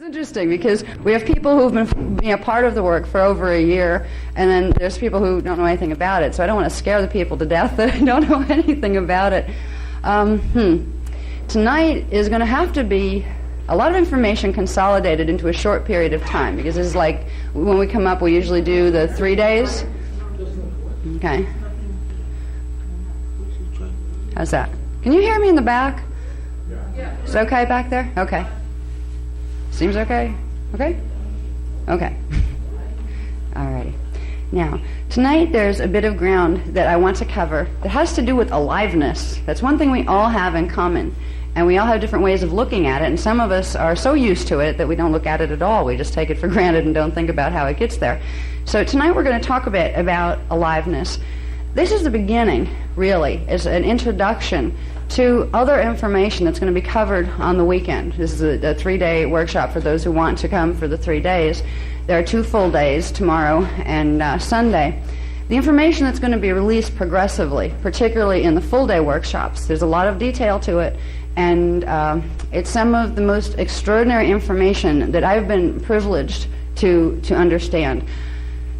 It's interesting because we have people who've been part of the work for over a year, and then there's people who don't know anything about it. So I don't want to scare the people to death that don't know anything about it. Tonight is going to have to be a lot of information consolidated into a short period of time, because this is like when we come up, we usually do the 3 days. Okay. How's that? Can you hear me in the back? Is it okay back there? Okay. Seems okay? Okay? Okay. Alrighty. Now, tonight there's a bit of ground that I want to cover that has to do with aliveness. That's one thing we all have in common. And we all have different ways of looking at it, and some of us are so used to it that we don't look at it at all. We just take it for granted and don't think about how it gets there. So tonight we're going to talk a bit about aliveness. This is the beginning, really. It's an introduction to other information that's going to be covered on the weekend. This is a 3-day workshop for those who want to come for the 3 days. There are 2 full days, tomorrow and Sunday. The information that's going to be released progressively, particularly in the full-day workshops, there's a lot of detail to it, and it's some of the most extraordinary information that I've been privileged to understand.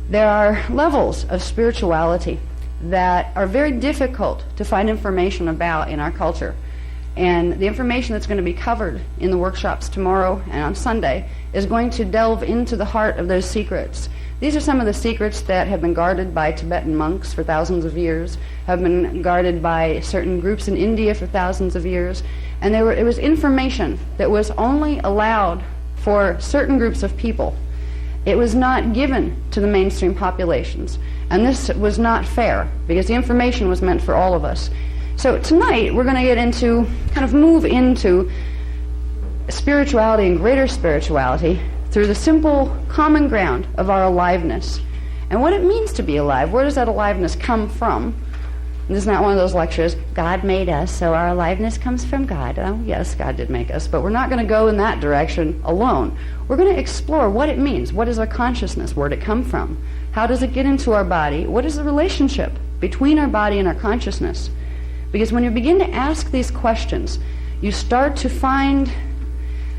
There are levels of spirituality that are very difficult to find information about in our culture. And the information that's going to be covered in the workshops tomorrow and on Sunday is going to delve into the heart of those secrets. These are some of the secrets that have been guarded by Tibetan monks for thousands of years, have been guarded by certain groups in India for thousands of years, and it was information that was only allowed for certain groups of people. It was not given to the mainstream populations, and this was not fair because the information was meant for all of us. So tonight we're going to get into, kind of move into spirituality and greater spirituality through the simple common ground of our aliveness and what it means to be alive. Where does that aliveness come from? And this is not one of those lectures, God made us, so our aliveness comes from God. Oh, yes, God did make us, but we're not going to go in that direction alone. We're going to explore what it means. What is our consciousness? Where did it come from? How does it get into our body? What is the relationship between our body and our consciousness? Because when you begin to ask these questions, you start to find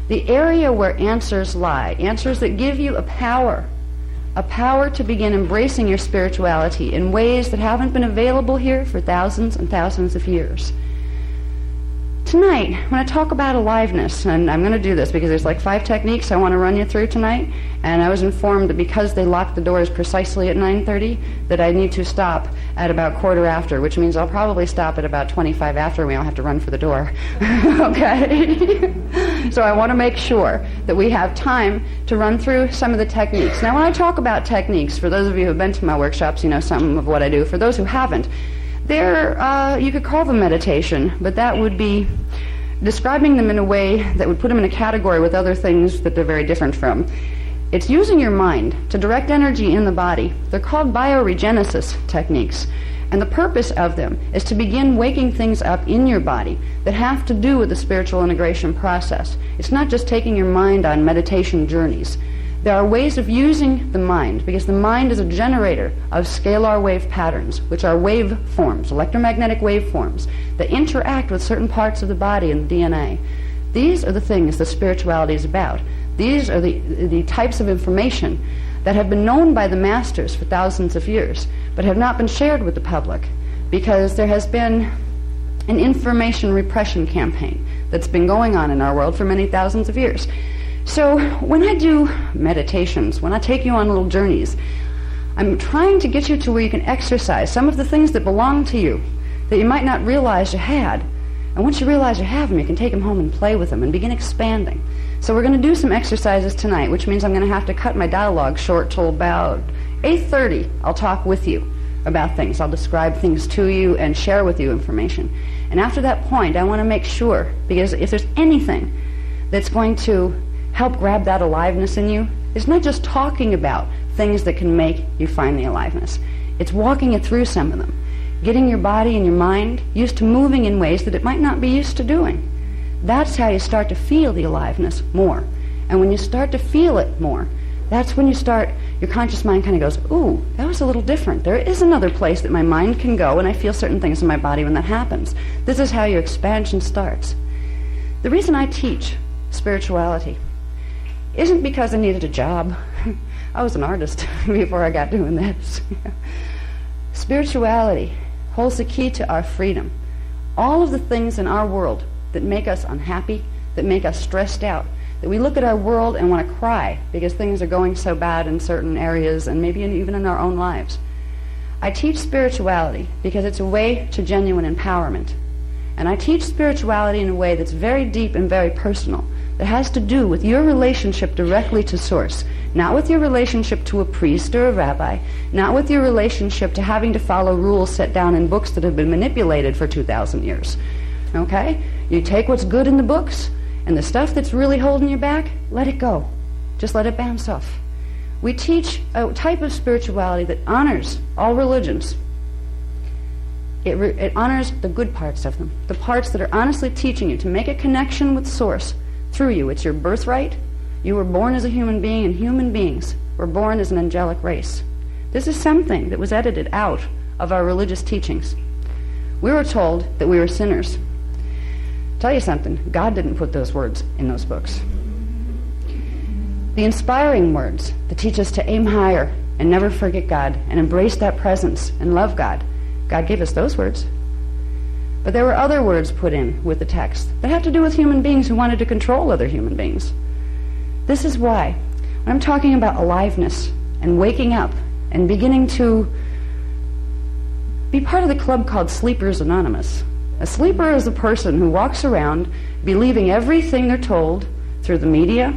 the area where answers lie, answers that give you a power to begin embracing your spirituality in ways that haven't been available here for thousands and thousands of years. Tonight, when I talk about aliveness, and I'm going to do this because there's like 5 techniques I want to run you through tonight, and I was informed that because they locked the doors precisely at 9:30, that I need to stop at about 1/4 after, which means I'll probably stop at about 25 after, and we all have to run for the door. Okay? So I want to make sure that we have time to run through some of the techniques. Now, when I talk about techniques, for those of you who have been to my workshops, you know some of what I do. For those who haven't, you could call them meditation, but that would be describing them in a way that would put them in a category with other things that they're very different from. It's using your mind to direct energy in the body. They're called bioregenesis techniques, and the purpose of them is to begin waking things up in your body that have to do with the spiritual integration process. It's not just taking your mind on meditation journeys. There are ways of using the mind, because the mind is a generator of scalar wave patterns, which are wave forms, electromagnetic wave forms, that interact with certain parts of the body and the DNA. These are the things that spirituality is about. These are the types of information that have been known by the masters for thousands of years, but have not been shared with the public, because there has been an information repression campaign that's been going on in our world for many thousands of years. So when I do meditations, when I take you on little journeys, I'm trying to get you to where you can exercise some of the things that belong to you that you might not realize you had. And once you realize you have them, you can take them home and play with them and begin expanding. So we're going to do some exercises tonight, which means I'm going to have to cut my dialogue short till about 8:30. I'll talk with you about things. I'll describe things to you and share with you information. And after that point, I want to make sure, because if there's anything that's going to help grab that aliveness in you, it's not just talking about things that can make you find the aliveness. It's walking it through some of them, getting your body and your mind used to moving in ways that it might not be used to doing. That's how you start to feel the aliveness more. And when you start to feel it more, that's when your conscious mind kind of goes, ooh, that was a little different. There is another place that my mind can go, and I feel certain things in my body when that happens. This is how your expansion starts. The reason I teach spirituality isn't because I needed a job. I was an artist before I got doing this. Spirituality holds the key to our freedom. All of the things in our world that make us unhappy, that make us stressed out, that we look at our world and want to cry because things are going so bad in certain areas and maybe even in our own lives. I teach spirituality because it's a way to genuine empowerment. And I teach spirituality in a way that's very deep and very personal, that has to do with your relationship directly to Source, not with your relationship to a priest or a rabbi, not with your relationship to having to follow rules set down in books that have been manipulated for 2,000 years. Okay? You take what's good in the books, and the stuff that's really holding you back, let it go. Just let it bounce off. We teach a type of spirituality that honors all religions. It honors the good parts of them, the parts that are honestly teaching you to make a connection with Source through you. It's your birthright. You were born as a human being, and human beings were born as an angelic race. This is something that was edited out of our religious teachings. We were told that we were sinners. Tell you something, God didn't put those words in those books. The inspiring words that teach us to aim higher and never forget God and embrace that presence and love God, God gave us those words. But there were other words put in with the text that have to do with human beings who wanted to control other human beings. This is why, when I'm talking about aliveness and waking up and beginning to be part of the club called Sleepers Anonymous. A sleeper is a person who walks around believing everything they're told through the media,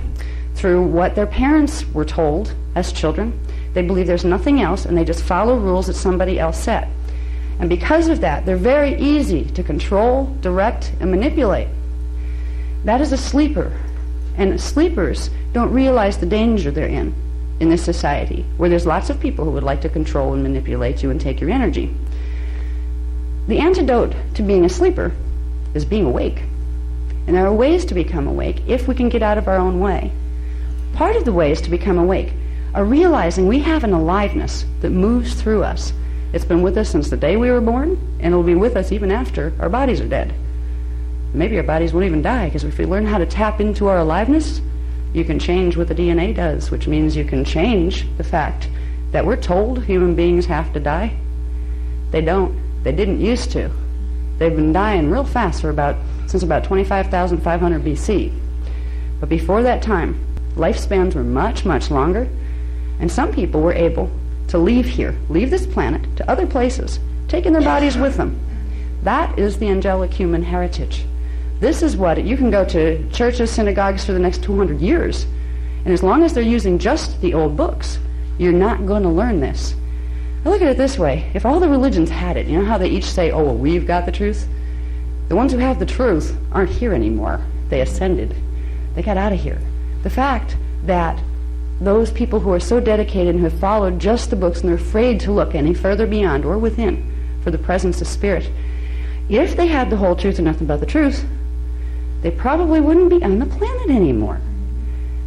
through what their parents were told as children. They believe there's nothing else, and they just follow rules that somebody else set. And because of that, they're very easy to control, direct, and manipulate. That is a sleeper. And sleepers don't realize the danger they're in this society, where there's lots of people who would like to control and manipulate you and take your energy. The antidote to being a sleeper is being awake. And there are ways to become awake if we can get out of our own way. Part of the ways to become awake are realizing we have an aliveness that moves through us. It's been with us since the day we were born, and it'll be with us even after our bodies are dead. Maybe our bodies won't even die, because if we learn how to tap into our aliveness, you can change what the DNA does, which means you can change the fact that we're told human beings have to die. They don't. They didn't used to. They've been dying real fast since about 25,500 BC. But before that time, lifespans were much, much longer, and some people were able to leave this planet to other places, taking their bodies with them. That is the angelic human heritage. This is what, you can go to churches, synagogues for the next 200 years, and as long as they're using just the old books, you're not going to learn this. I look at it this way. If all the religions had it, you know how they each say, oh, well, we've got the truth? The ones who have the truth aren't here anymore. They ascended. They got out of here. The fact that those people who are so dedicated and who have followed just the books and they're afraid to look any further beyond or within for the presence of spirit, if they had the whole truth and nothing but the truth, they probably wouldn't be on the planet anymore.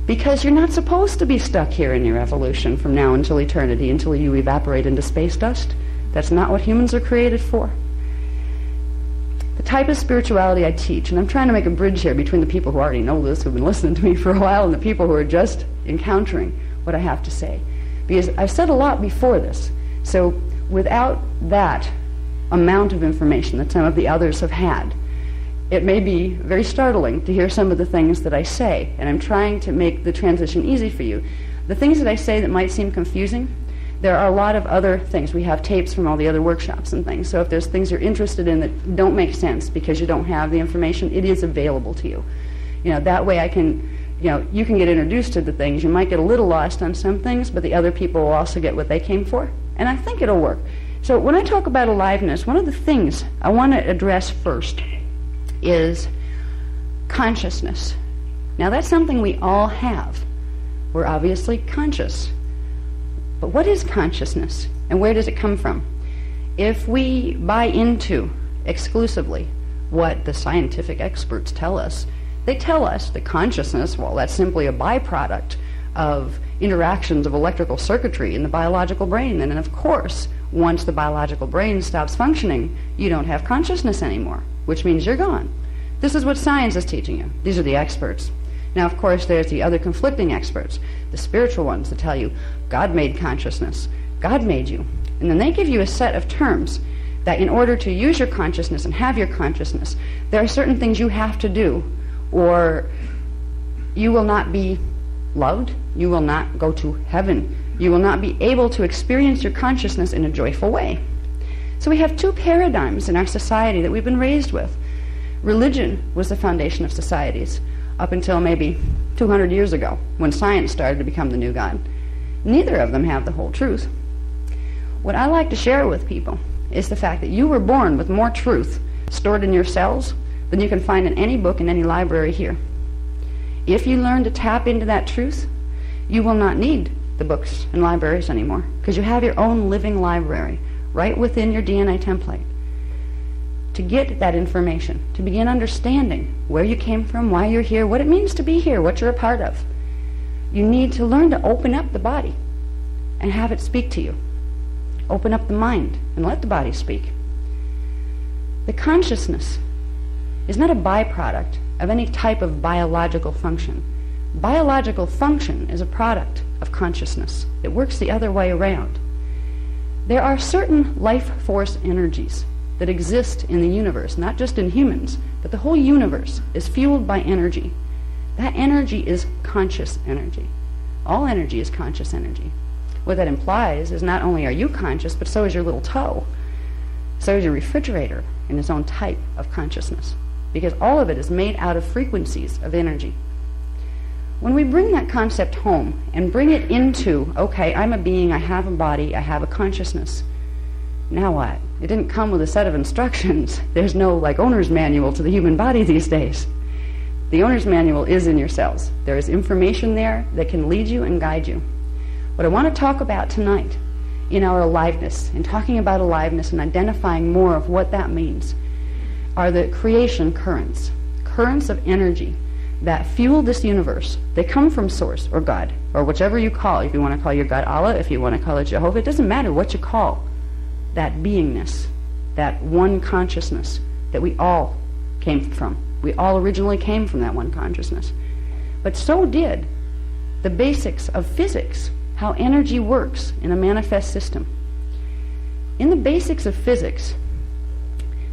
Because you're not supposed to be stuck here in your evolution from now until eternity, until you evaporate into space dust. That's not what humans are created for. The type of spirituality I teach, and I'm trying to make a bridge here between the people who already know this, who've been listening to me for a while, and the people who are just encountering what I have to say. Because I've said a lot before this, so without that amount of information that some of the others have had, it may be very startling to hear some of the things that I say, and I'm trying to make the transition easy for you. The things that I say that might seem confusing, there are a lot of other things. We have tapes from all the other workshops and things, so if there's things you're interested in that don't make sense because you don't have the information, it is available to you. That way I can, you can get introduced to the things. You might get a little lost on some things, but the other people will also get what they came for, and I think it'll work. So when I talk about aliveness, one of the things I want to address first is consciousness. Now that's something we all have. We're obviously conscious. But what is consciousness, and where does it come from? If we buy into exclusively what the scientific experts tell us, they tell us that consciousness, well, that's simply a byproduct of interactions of electrical circuitry in the biological brain. And of course, once the biological brain stops functioning, you don't have consciousness anymore, which means you're gone. This is what science is teaching you. These are the experts. Now, of course, there's the other conflicting experts, the spiritual ones that tell you, God made consciousness, God made you. And then they give you a set of terms that in order to use your consciousness and have your consciousness, there are certain things you have to do, or you will not be loved, you will not go to heaven, you will not be able to experience your consciousness in a joyful way. So we have two paradigms in our society that we've been raised with. Religion was the foundation of societies up until maybe 200 years ago, when science started to become the new God. Neither of them have the whole truth. What I like to share with people is the fact that you were born with more truth stored in your cells than you can find in any book in any library here. If you learn to tap into that truth, you will not need the books and libraries anymore, because you have your own living library right within your DNA template. To get that information, to begin understanding where you came from, why you're here, what it means to be here, what you're a part of, you need to learn to open up the body and have it speak to you. Open up the mind and let the body speak. The consciousness is not a byproduct of any type of biological function. Biological function is a product of consciousness. It works the other way around. There are certain life force energies that exist in the universe, not just in humans, but the whole universe is fueled by energy. That energy is conscious energy. All energy is conscious energy. What that implies is not only are you conscious, but so is your little toe. So is your refrigerator in its own type of consciousness, because all of it is made out of frequencies of energy. When we bring that concept home and bring it into, okay, I'm a being, I have a body, I have a consciousness, now what? It didn't come with a set of instructions. There's no owner's manual to the human body these days. The owner's manual is in your cells. There is information there that can lead you and guide you. What I want to talk about tonight in our aliveness, in talking about aliveness and identifying more of what that means, are the creation currents of energy that fuel this universe. They come from Source or God, or whichever you call. If you want to call your God Allah, if you want to call it Jehovah, it doesn't matter what you call that beingness, that one consciousness that we all came from. We all originally came from that one consciousness. But so did the basics of physics, how energy works in a manifest system. In the basics of physics,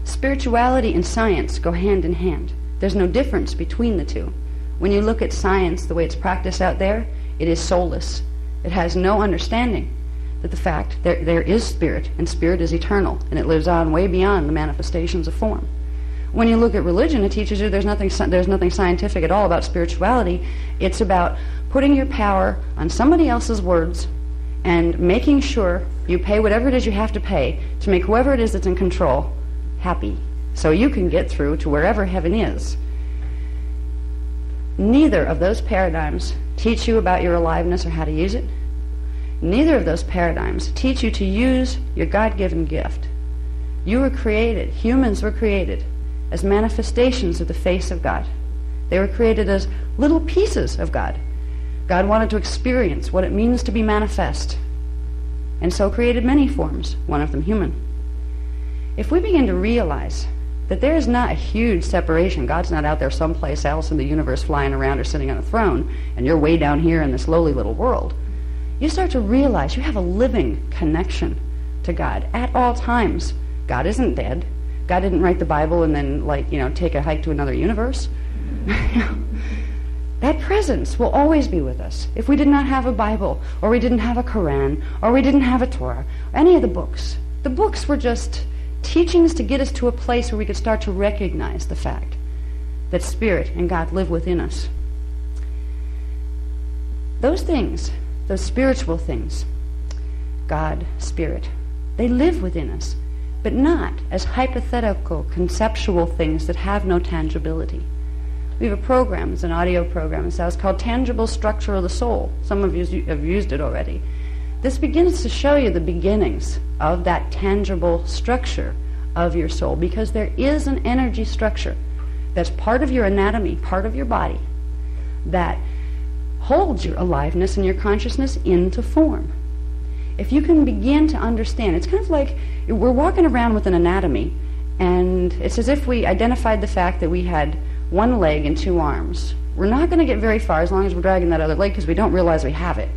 spirituality and science go hand in hand. There's no difference between the two. When you look at science, the way it's practiced out there, it is soulless. It has no understanding that the fact there is spirit, and spirit is eternal, and it lives on way beyond the manifestations of form. When you look at religion, it teaches you there's nothing scientific at all about spirituality. It's about putting your power on somebody else's words and making sure you pay whatever it is you have to pay to make whoever it is that's in control happy, so you can get through to wherever heaven is. Neither of those paradigms teach you about your aliveness or how to use it. Neither of those paradigms teach you to use your God-given gift. You were created, humans were created, as manifestations of the face of God. They were created as little pieces of God. God wanted to experience what it means to be manifest, and so created many forms, one of them human. If we begin to realize that there is not a huge separation, God's not out there someplace else in the universe flying around or sitting on a throne, and you're way down here in this lowly little world, you start to realize you have a living connection to God at all times. God isn't dead. God didn't write the Bible and then, take a hike to another universe. That presence will always be with us. If we did not have a Bible, or we didn't have a Quran, or we didn't have a Torah, any of the books were just teachings to get us to a place where we could start to recognize the fact that Spirit and God live within us. Those things, those spiritual things, God, Spirit, they live within us, but not as hypothetical, conceptual things that have no tangibility. We have a program, it's an audio program, it's called Tangible Structure of the Soul. Some of you have used it already. This begins to show you the beginnings of that tangible structure of your soul, because there is an energy structure that's part of your anatomy, part of your body, that holds your aliveness and your consciousness into form. If you can begin to understand, it's kind of like we're walking around with an anatomy, and it's as if we identified the fact that we had one leg and two arms, we're not going to get very far as long as we're dragging that other leg because we don't realize we have it.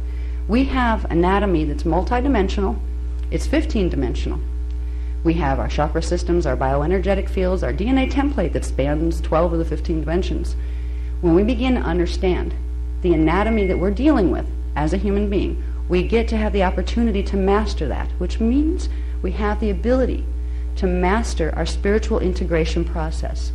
We have anatomy that's multidimensional. It's 15-dimensional. We have our chakra systems, our bioenergetic fields, our DNA template that spans 12 of the 15 dimensions. When we begin to understand the anatomy that we're dealing with as a human being, we get to have the opportunity to master that, which means we have the ability to master our spiritual integration process.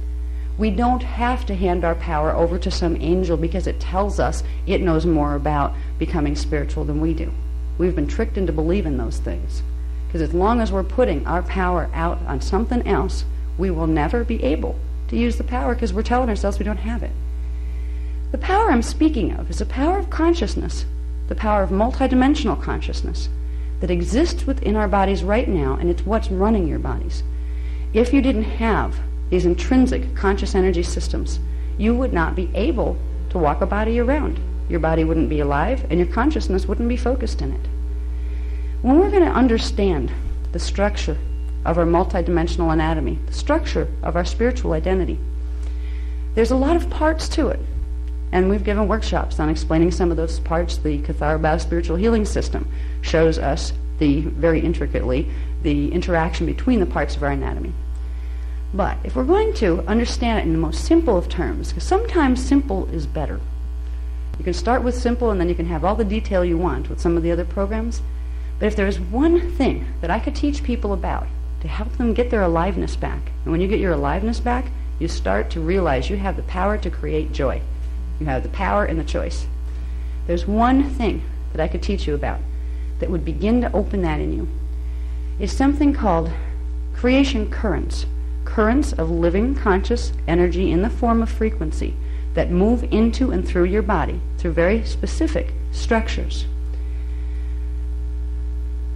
We don't have to hand our power over to some angel because it tells us it knows more about becoming spiritual than we do. We've been tricked into believing those things. Because as long as we're putting our power out on something else, we will never be able to use the power because we're telling ourselves we don't have it. The power I'm speaking of is a power of consciousness, the power of multidimensional consciousness that exists within our bodies right now, and it's what's running your bodies. If you didn't have these intrinsic conscious energy systems, you would not be able to walk a body around. Your body wouldn't be alive, and your consciousness wouldn't be focused in it. When we're going to understand the structure of our multidimensional anatomy, the structure of our spiritual identity, there's a lot of parts to it. And we've given workshops on explaining some of those parts. The Kathara Bio-Spiritual Healing System shows us very intricately the interaction between the parts of our anatomy. But if we're going to understand it in the most simple of terms, because sometimes simple is better. You can start with simple and then you can have all the detail you want with some of the other programs. But if there is one thing that I could teach people about to help them get their aliveness back, and when you get your aliveness back, you start to realize you have the power to create joy. You have the power and the choice. There's one thing that I could teach you about that would begin to open that in you. It's something called creation currents. Currents of living conscious energy in the form of frequency that move into and through your body through very specific structures.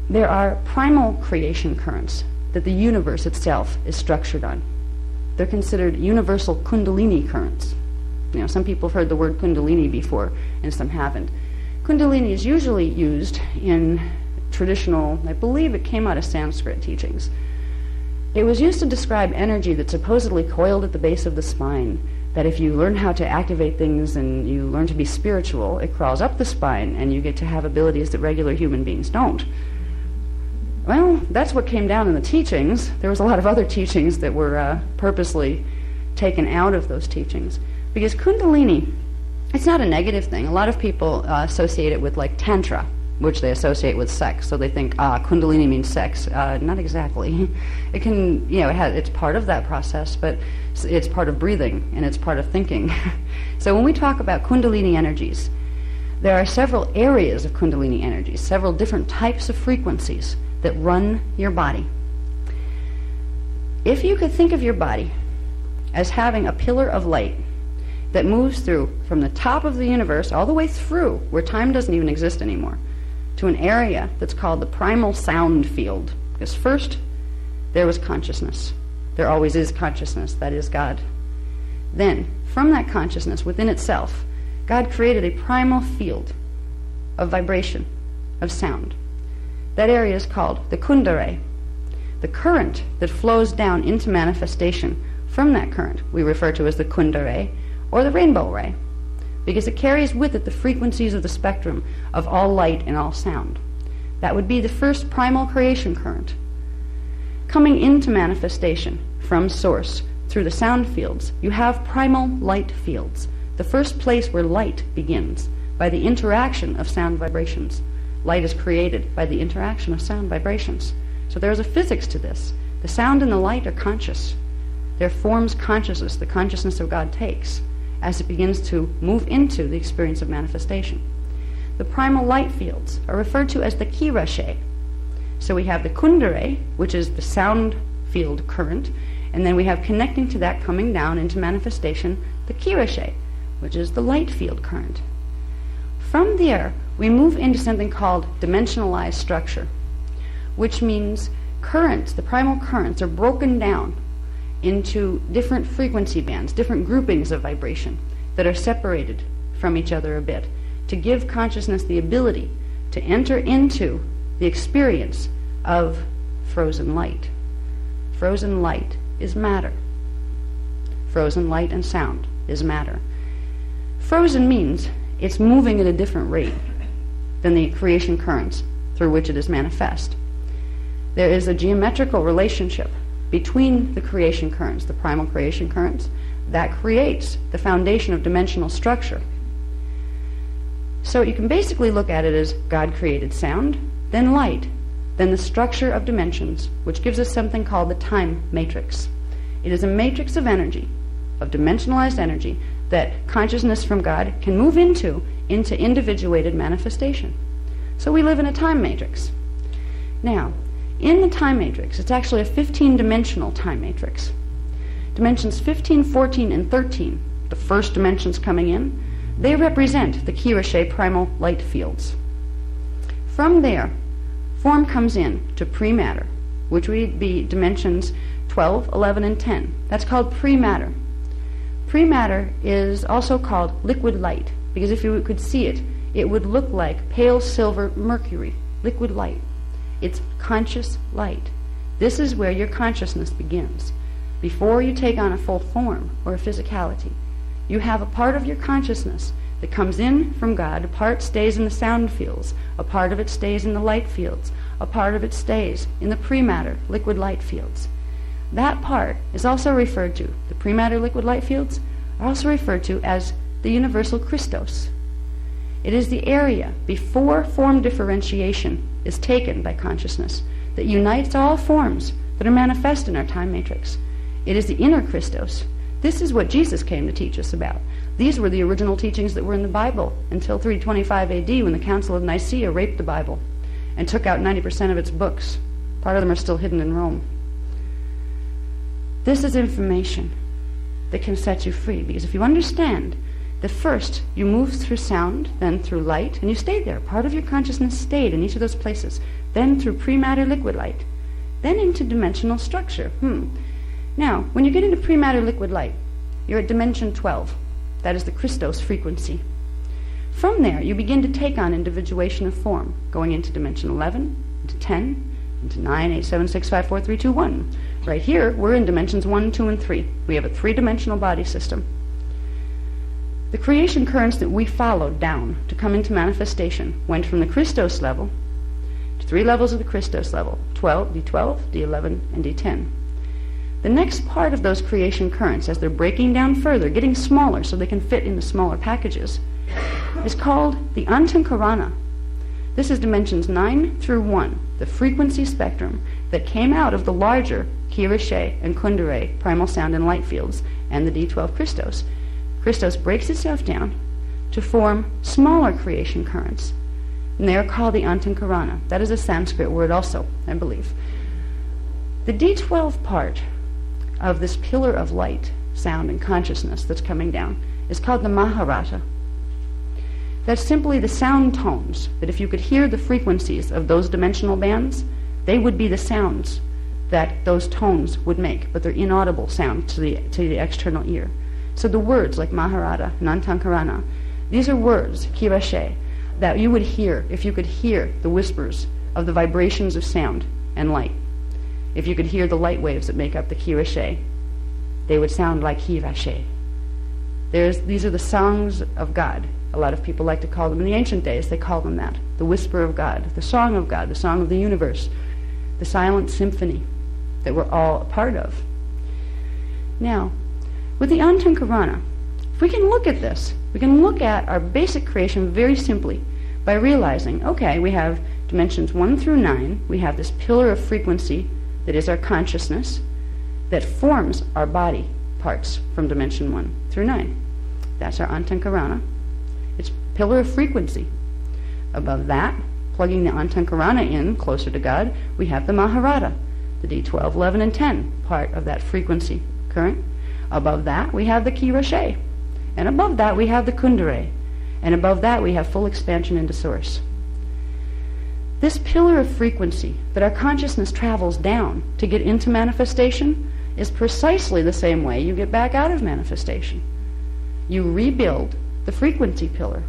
There are primal creation currents that the universe itself is structured on. They're considered universal kundalini currents. You know, some people have heard the word kundalini before, and some haven't. Kundalini is usually used in traditional, I believe it came out of Sanskrit teachings. It was used to describe energy that's supposedly coiled at the base of the spine, that if you learn how to activate things and you learn to be spiritual, it crawls up the spine and you get to have abilities that regular human beings don't. Well, that's what came down in the teachings. There was a lot of other teachings that were purposely taken out of those teachings. Because Kundalini, it's not a negative thing. A lot of people associate it with like Tantra, which they associate with sex. So they think, Kundalini means sex. Not exactly. It can, it's part of that process, but it's part of breathing and it's part of thinking. So when we talk about Kundalini energies, there are several areas of Kundalini energies, several different types of frequencies that run your body. If you could think of your body as having a pillar of light that moves through from the top of the universe all the way through where time doesn't even exist anymore to an area that's called the primal sound field. Because first there was consciousness. There always is consciousness, that is God. Then from that consciousness within itself, God created a primal field of vibration, of sound. That area is called the kundare. The current that flows down into manifestation from that current we refer to as the kundare or the rainbow ray, because it carries with it the frequencies of the spectrum of all light and all sound. That would be the first primal creation current. Coming into manifestation from source through the sound fields, you have primal light fields, the first place where light begins by the interaction of sound vibrations. Light is created by the interaction of sound vibrations. So there is a physics to this. The sound and the light are conscious. There forms consciousness, the consciousness of God takes, as it begins to move into the experience of manifestation. The primal light fields are referred to as the kirashe. So we have the kundare, which is the sound field current, and then we have connecting to that coming down into manifestation, the kirashe, which is the light field current. From there, we move into something called dimensionalized structure, which means currents, the primal currents, are broken down into different frequency bands, different groupings of vibration that are separated from each other a bit to give consciousness the ability to enter into the experience of frozen light. Frozen light is matter. Frozen light and sound is matter. Frozen means it's moving at a different rate than the creation currents through which it is manifest. There is a geometrical relationship between the creation currents, the primal creation currents, that creates the foundation of dimensional structure. So you can basically look at it as God created sound, then light, then the structure of dimensions, which gives us something called the time matrix. It is a matrix of energy, of dimensionalized energy, that consciousness from God can move into individuated manifestation. So we live in a time matrix. Now, in the time matrix, it's actually a 15-dimensional time matrix. Dimensions 15, 14, and 13, the first dimensions coming in, they represent the Kirashe primal light fields. From there, form comes in to pre-matter, which would be dimensions 12, 11, and 10. That's called pre-matter. Pre-matter is also called liquid light, because if you could see it, it would look like pale silver mercury, liquid light. It's conscious light. This is where your consciousness begins. Before you take on a full form or a physicality, you have a part of your consciousness that comes in from God. A part stays in the sound fields, a part of it stays in the light fields, a part of it stays in the pre-matter liquid light fields. That part is also referred to, the pre-matter liquid light fields are also referred to as the universal Christos. It is the area before form differentiation is taken by consciousness that unites all forms that are manifest in our time matrix. It is the inner Christos. This is what Jesus came to teach us about. These were the original teachings that were in the Bible until 325 AD, when the Council of Nicaea raped the Bible and took out 90% of its books. Part of them are still hidden in Rome. This is information that can set you free, because if you understand that first you move through sound, then through light, and you stayed there. Part of your consciousness stayed in each of those places. Then through pre-matter liquid light. Then into dimensional structure. Now, when you get into pre-matter liquid light, you're at dimension 12. That is the Christos frequency. From there, you begin to take on individuation of form, going into dimension 11, into 10, into 9, 8, 7, 6, 5, 4, 3, 2, 1. Right here, we're in dimensions 1, 2, and 3. We have a three-dimensional body system. The creation currents that we followed down to come into manifestation went from the Christos level to 3 levels of the Christos level, 12, D12, D11, and D10. The next part of those creation currents, as they're breaking down further, getting smaller so they can fit into smaller packages, is called the Antankarana. This is dimensions 9 through 1, the frequency spectrum that came out of the larger Kirashe and Kundare primal sound and light fields and the D12 Christos. Christos breaks itself down to form smaller creation currents, and they are called the Antankarana. That is a Sanskrit word also, I believe. The D12 part of this pillar of light, sound, and consciousness that's coming down is called the Maharata. That's simply the sound tones, that if you could hear the frequencies of those dimensional bands, they would be the sounds that those tones would make, but they're inaudible sound to the external ear. So the words like Maharata and Antankarana, these are words, Kirashe, that you would hear if you could hear the whispers of the vibrations of sound and light. If you could hear the light waves that make up the Kirashe, they would sound like Kirashe. These are the songs of God. A lot of people like to call them, in the ancient days, they called them that. The whisper of God, the song of God, the song of the universe, the silent symphony that we're all a part of. Now, with the Antankarana, if we can look at this, we can look at our basic creation very simply by realizing, okay, we have dimensions 1 through 9, we have this pillar of frequency that is our consciousness that forms our body parts from dimension 1 through 9. That's our Antankarana. It's pillar of frequency. Above that, plugging the Antankarana in closer to God, we have the Maharata, the D12, 11, and 10 part of that frequency current. Above that, we have the Kirashe. And above that, we have the Kundare. And above that, we have full expansion into Source. This pillar of frequency that our consciousness travels down to get into manifestation is precisely the same way you get back out of manifestation. You rebuild the frequency pillar.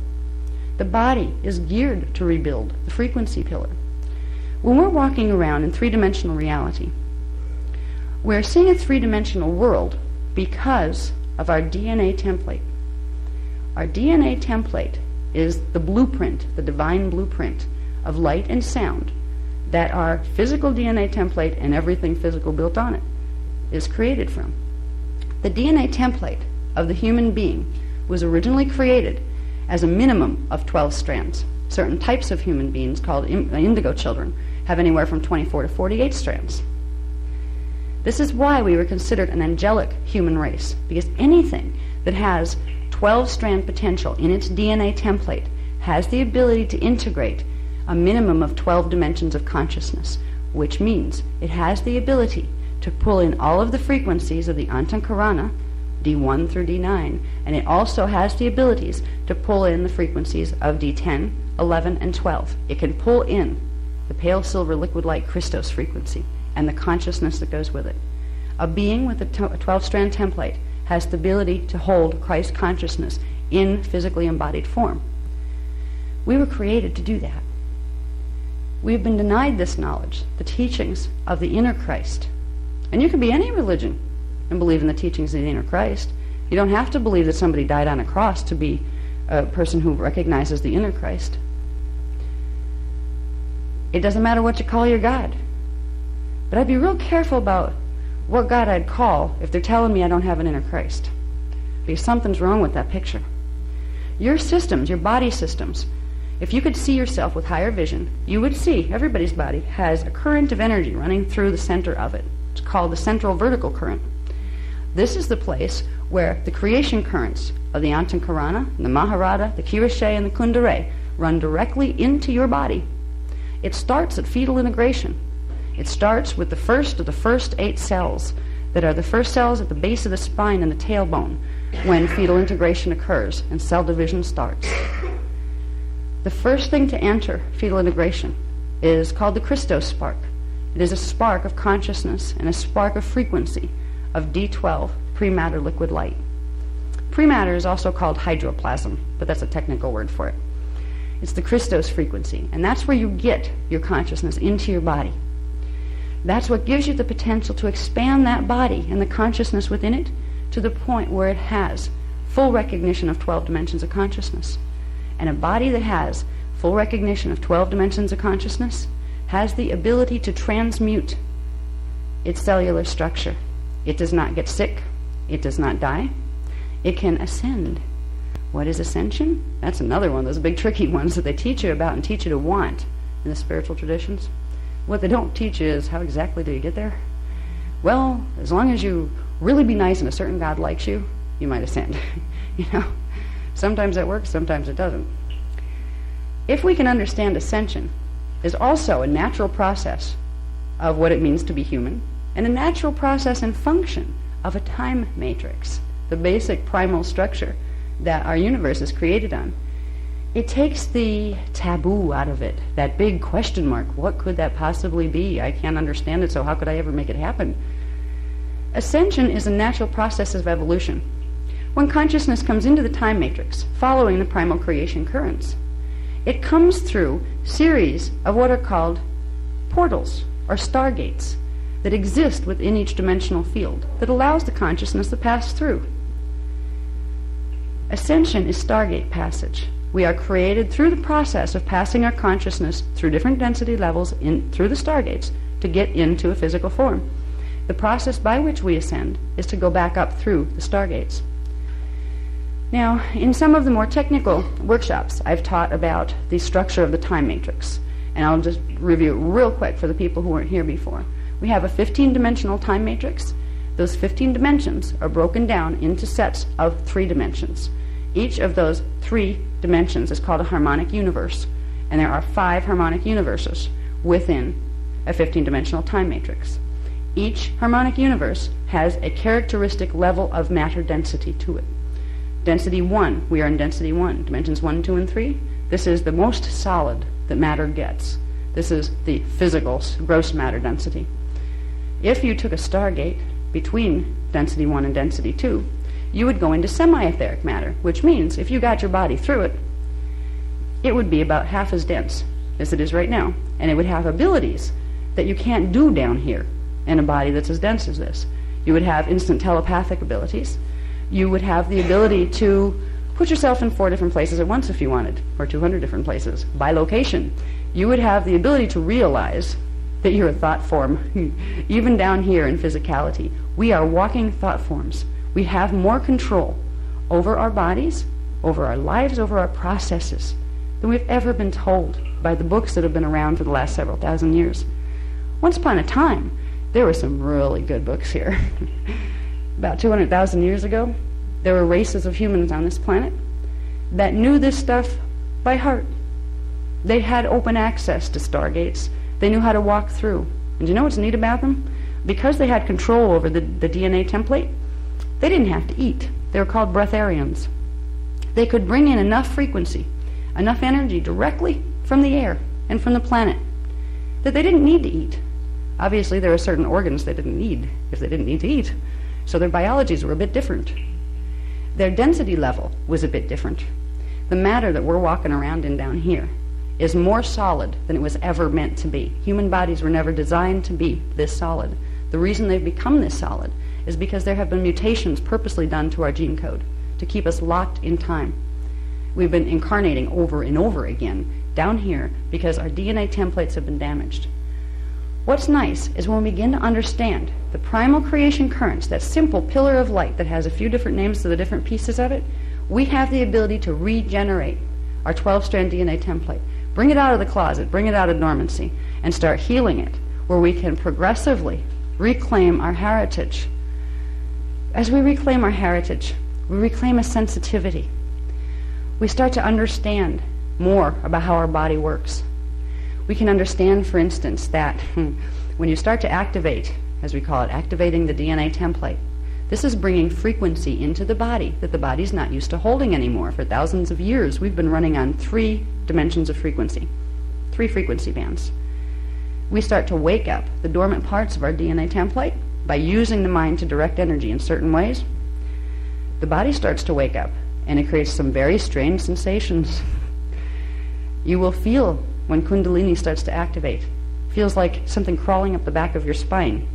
The body is geared to rebuild the frequency pillar. When we're walking around in three-dimensional reality, we're seeing a three-dimensional world because of our DNA template. Our DNA template is the blueprint, the divine blueprint of light and sound that our physical DNA template and everything physical built on it is created from. The DNA template of the human being was originally created as a minimum of 12 strands. Certain types of human beings, called indigo children, have anywhere from 24 to 48 strands. This is why we were considered an angelic human race, because anything that has 12-strand potential in its DNA template has the ability to integrate a minimum of 12 dimensions of consciousness, which means it has the ability to pull in all of the frequencies of the Antankarana, D1 through D9, and it also has the abilities to pull in the frequencies of D10, 11, and 12. It can pull in the pale silver liquid light Christos frequency and the consciousness that goes with it. A being with a 12-strand template has the ability to hold Christ consciousness in physically embodied form. We were created to do that. We have been denied this knowledge, the teachings of the inner Christ. And you can be any religion and believe in the teachings of the inner Christ. You don't have to believe that somebody died on a cross to be a person who recognizes the inner Christ. It doesn't matter what you call your God. But I'd be real careful about what God I'd call if they're telling me I don't have an inner Christ. Because something's wrong with that picture. Your systems, your body systems, if you could see yourself with higher vision, you would see everybody's body has a current of energy running through the center of it. It's called the central vertical current. This is the place where the creation currents of the Antankarana, the Maharada, the Kirishe, and the Kundare run directly into your body. It starts at fetal integration. It starts with the first of the first 8 cells that are the first cells at the base of the spine and the tailbone when fetal integration occurs and cell division starts. The first thing to enter fetal integration is called the Christos spark. It is a spark of consciousness and a spark of frequency of D12 prematter liquid light. Prematter is also called hydroplasm, but that's a technical word for it. It's the Christos frequency, and that's where you get your consciousness into your body. That's what gives you the potential to expand that body and the consciousness within it to the point where it has full recognition of 12 dimensions of consciousness. And a body that has full recognition of 12 dimensions of consciousness has the ability to transmute its cellular structure. It does not get sick. It does not die. It can ascend. What is ascension? That's another one of those big tricky ones that they teach you about and teach you to want in the spiritual traditions. What they don't teach you is how exactly do you get there? Well, as long as you really be nice and a certain God likes you, you might ascend. You know? Sometimes that works, sometimes it doesn't. If we can understand ascension is also a natural process of what it means to be human, and a natural process and function of a time matrix, the basic primal structure that our universe is created on, it takes the taboo out of it, that big question mark. What could that possibly be? I can't understand it, so how could I ever make it happen? Ascension is a natural process of evolution. When consciousness comes into the time matrix, following the primal creation currents, it comes through series of what are called portals or stargates that exist within each dimensional field that allows the consciousness to pass through. Ascension is stargate passage. We are created through the process of passing our consciousness through different density levels through the stargates to get into a physical form. The process by which we ascend is to go back up through the stargates. Now, in some of the more technical workshops, I've taught about the structure of the time matrix, and I'll just review it real quick for the people who weren't here before. We have a 15-dimensional time matrix. Those 15 dimensions are broken down into sets of 3 dimensions. Each of those 3 dimensions is called a harmonic universe, and there are 5 harmonic universes within a 15-dimensional time matrix. Each harmonic universe has a characteristic level of matter density to it. Density 1, we are in density 1, dimensions 1, 2, and 3. This is the most solid that matter gets. This is the physical gross matter density. If you took a stargate between density 1 and density 2, you would go into semi-etheric matter, which means if you got your body through it, it would be about half as dense as it is right now, and it would have abilities that you can't do down here in a body that's as dense as this. You would have instant telepathic abilities. You would have the ability to Put yourself in 4 different places at once if you wanted, or 200 different places, by location. You would have the ability to realize that you're a thought form, even down here in physicality. We are walking thought forms. We have more control over our bodies, over our lives, over our processes than we've ever been told by the books that have been around for the last several thousand years. Once upon a time, there were some really good books here. About 200,000 years ago, there were races of humans on this planet that knew this stuff by heart. They had open access to stargates. They knew how to walk through. And you know what's neat about them? Because they had control over the DNA template, they didn't have to eat. They were called breatharians. They could bring in enough frequency, enough energy directly from the air and from the planet that they didn't need to eat. Obviously, there are certain organs they didn't need if they didn't need to eat. So their biologies were a bit different. Their density level was a bit different. The matter that we're walking around in down here is more solid than it was ever meant to be. Human bodies were never designed to be this solid. The reason they've become this solid is because there have been mutations purposely done to our gene code to keep us locked in time. We've been incarnating over and over again down here because our DNA templates have been damaged. What's nice is when we begin to understand the primal creation currents, that simple pillar of light that has a few different names to the different pieces of it, we have the ability to regenerate our 12-strand DNA template, bring it out of the closet, bring it out of dormancy, and start healing it, where we can progressively reclaim our heritage. As we reclaim our heritage, we reclaim a sensitivity. We start to understand more about how our body works. We can understand, for instance, that when you start to activate, as we call it, activating the DNA template, this is bringing frequency into the body that the body's not used to holding anymore. For thousands of years, we've been running on 3 dimensions of frequency, 3 frequency bands. We start to wake up the dormant parts of our DNA template by using the mind to direct energy in certain ways. The body starts to wake up, and it creates some very strange sensations. You will feel when Kundalini starts to activate. Feels like something crawling up the back of your spine.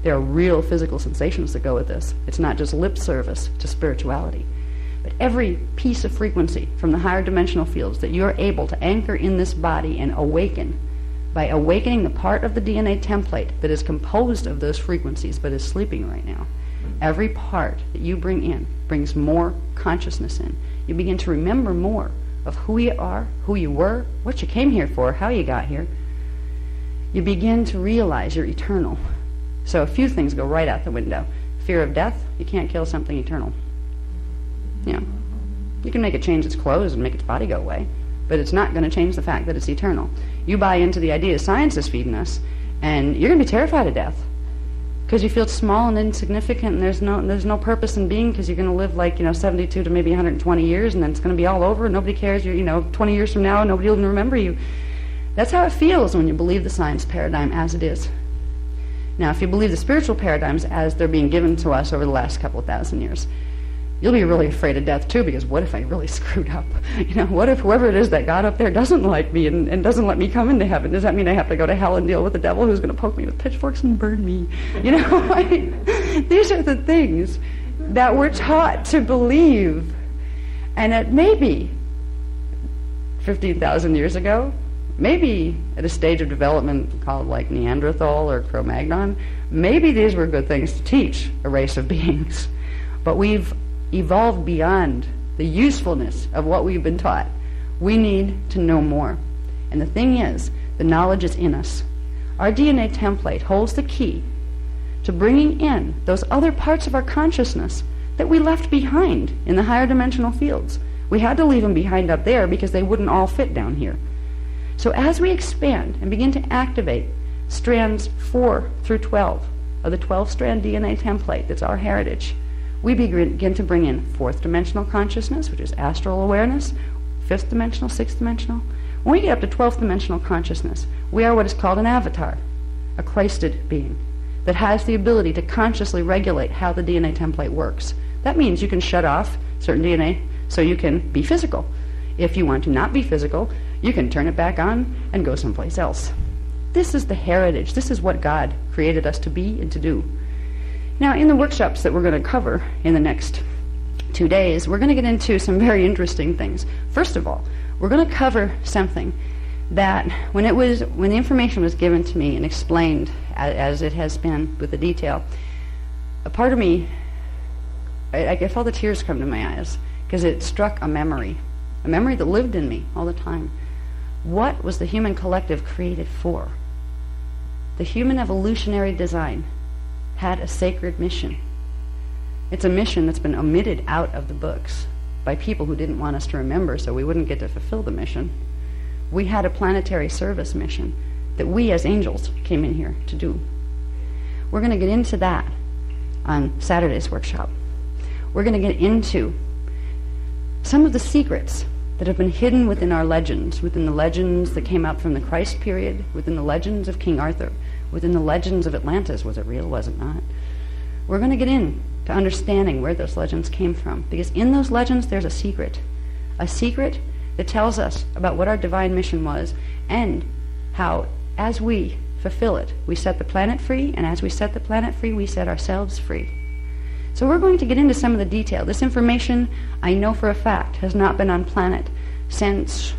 There are real physical sensations that go with this. It's not just lip service to spirituality. But every piece of frequency from the higher dimensional fields that you're able to anchor in this body and awaken, by awakening the part of the DNA template that is composed of those frequencies but is sleeping right now, every part that you bring in brings more consciousness in. You begin to remember more of who you are, who you were, what you came here for, how you got here. You begin to realize you're eternal. So a few things go right out the window. Fear of death, you can't kill something eternal. You know, you can make it change its clothes and make its body go away, but it's not going to change the fact that it's eternal. You buy into the idea science is feeding us, and you're going to be terrified of death because you feel small and insignificant, and there's no purpose in being, because you're going to live like 72 to maybe 120 years, and then it's going to be all over. Nobody cares. 20 years from now, nobody will even remember you. That's how it feels when you believe the science paradigm as it is. Now, if you believe the spiritual paradigms as they're being given to us over the last couple of thousand years, you'll be really afraid of death too, because what if I really screwed up? What if whoever it is that got up there doesn't like me and doesn't let me come into heaven? Does that mean I have to go to hell and deal with the devil who's going to poke me with pitchforks and burn me? These are the things that we're taught to believe. And at maybe 15,000 years ago, maybe at a stage of development called like Neanderthal or Cro-Magnon, maybe these were good things to teach a race of beings. But we've evolved beyond the usefulness of what we've been taught. We need to know more. And the thing is, the knowledge is in us. Our DNA template holds the key to bringing in those other parts of our consciousness that we left behind in the higher dimensional fields. We had to leave them behind up there because they wouldn't all fit down here. So as we expand and begin to activate strands 4 through 12 of the 12-strand DNA template that's our heritage, we begin to bring in 4th dimensional consciousness, which is astral awareness, 5th dimensional, 6th dimensional. When we get up to 12th dimensional consciousness, we are what is called an avatar, a Christed being that has the ability to consciously regulate how the DNA template works. That means you can shut off certain DNA so you can be physical. If you want to not be physical, you can turn it back on and go someplace else. This is the heritage. This is what God created us to be and to do. Now, in the workshops that we're going to cover in the next 2 days, we're going to get into some very interesting things. First of all, we're going to cover something that when the information was given to me and explained as it has been with the detail, a part of me, I guess all the tears come to my eyes because it struck a memory that lived in me all the time. What was the human collective created for? The human evolutionary design had a sacred mission. It's a mission that's been omitted out of the books by people who didn't want us to remember so we wouldn't get to fulfill the mission. We had a planetary service mission that we as angels came in here to do. We're going to get into that on Saturday's workshop. We're going to get into some of the secrets that have been hidden within our legends, within the legends that came out from the Christ period, within the legends of King Arthur, within the legends of Atlantis. Was it real? Was it not? We're going to get into understanding where those legends came from, because in those legends there's a secret that tells us about what our divine mission was and how, as we fulfill it, we set the planet free, and as we set the planet free, we set ourselves free. So we're going to get into some of the detail. This information, I know for a fact, has not been on planet since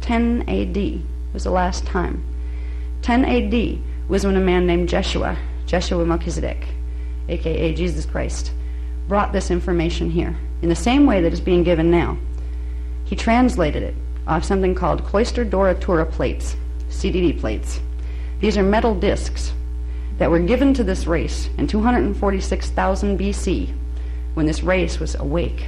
10 AD was the last time. 10 AD was when a man named Joshua Melchizedek, a.k.a. Jesus Christ, brought this information here in the same way that it's being given now. He translated it off something called Cloister Doratura plates, CDD plates. These are metal discs that were given to this race in 246,000 BC, when this race was awake.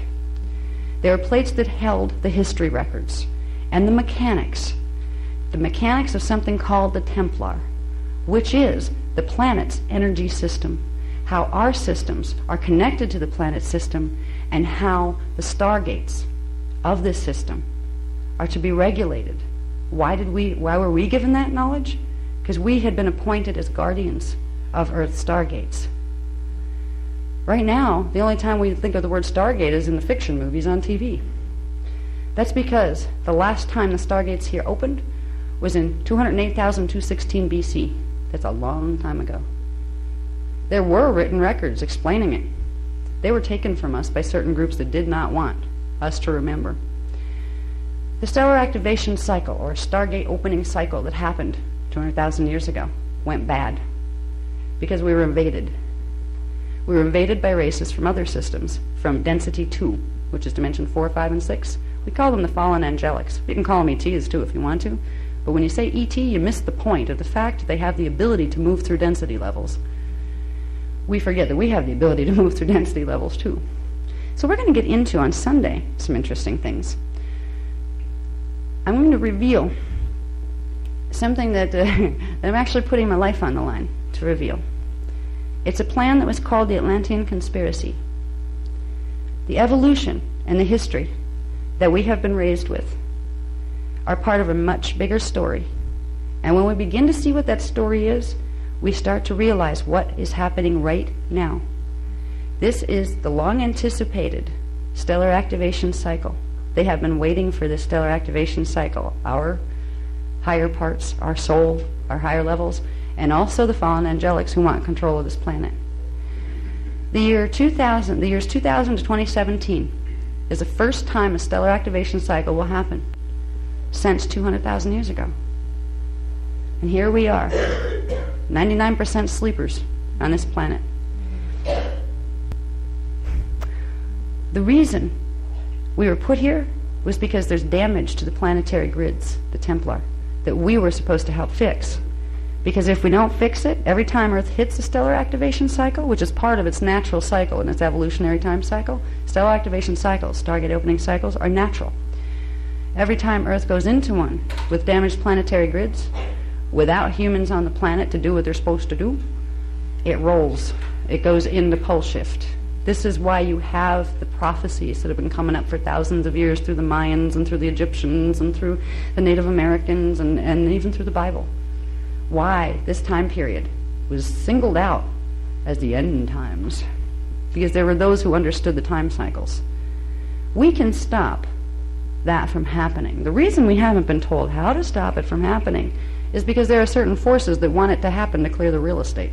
They were plates that held the history records and the mechanics of something called the Templar, which is the planet's energy system, how our systems are connected to the planet system, and how the stargates of this system are to be regulated. Why were we given that knowledge? Because we had been appointed as guardians of Earth's stargates. Right now, the only time we think of the word stargate is in the fiction movies on TV. That's because the last time the stargates here opened was in 208,216 BC. That's a long time ago. There were written records explaining it. They were taken from us by certain groups that did not want us to remember. The stellar activation cycle, or Stargate opening cycle that happened 200,000 years ago, went bad because we were invaded. We were invaded by races from other systems, from density 2, which is dimension 4, 5, and 6. We call them the fallen angelics. You can call them ETs too if you want to, but when you say ET, you miss the point of the fact that they have the ability to move through density levels. We forget that we have the ability to move through density levels too. So we're going to get into, on Sunday, some interesting things. I'm going to reveal something that I'm actually putting my life on the line to reveal. It's a plan that was called the Atlantean conspiracy. The evolution and the history that we have been raised with are part of a much bigger story. And when we begin to see what that story is, we start to realize what is happening right now. This is the long-anticipated stellar activation cycle. They have been waiting for this stellar activation cycle. Our higher parts, our soul, our higher levels, and also the fallen angelics who want control of this planet. The years 2000 to 2017 is the first time a stellar activation cycle will happen since 200,000 years ago. And here we are, 99% sleepers on this planet. The reason we were put here was because there's damage to the planetary grids, the Templar, that we were supposed to help fix. Because if we don't fix it, every time Earth hits a stellar activation cycle, which is part of its natural cycle and its evolutionary time cycle, stellar activation cycles, Stargate opening cycles, are natural. Every time Earth goes into one with damaged planetary grids, without humans on the planet to do what they're supposed to do, it rolls. It goes into pole shift. This is why you have the prophecies that have been coming up for thousands of years through the Mayans and through the Egyptians and through the Native Americans and even through the Bible. Why this time period was singled out as the end times. Because there were those who understood the time cycles. We can stop that from happening. The reason we haven't been told how to stop it from happening is because there are certain forces that want it to happen to clear the real estate.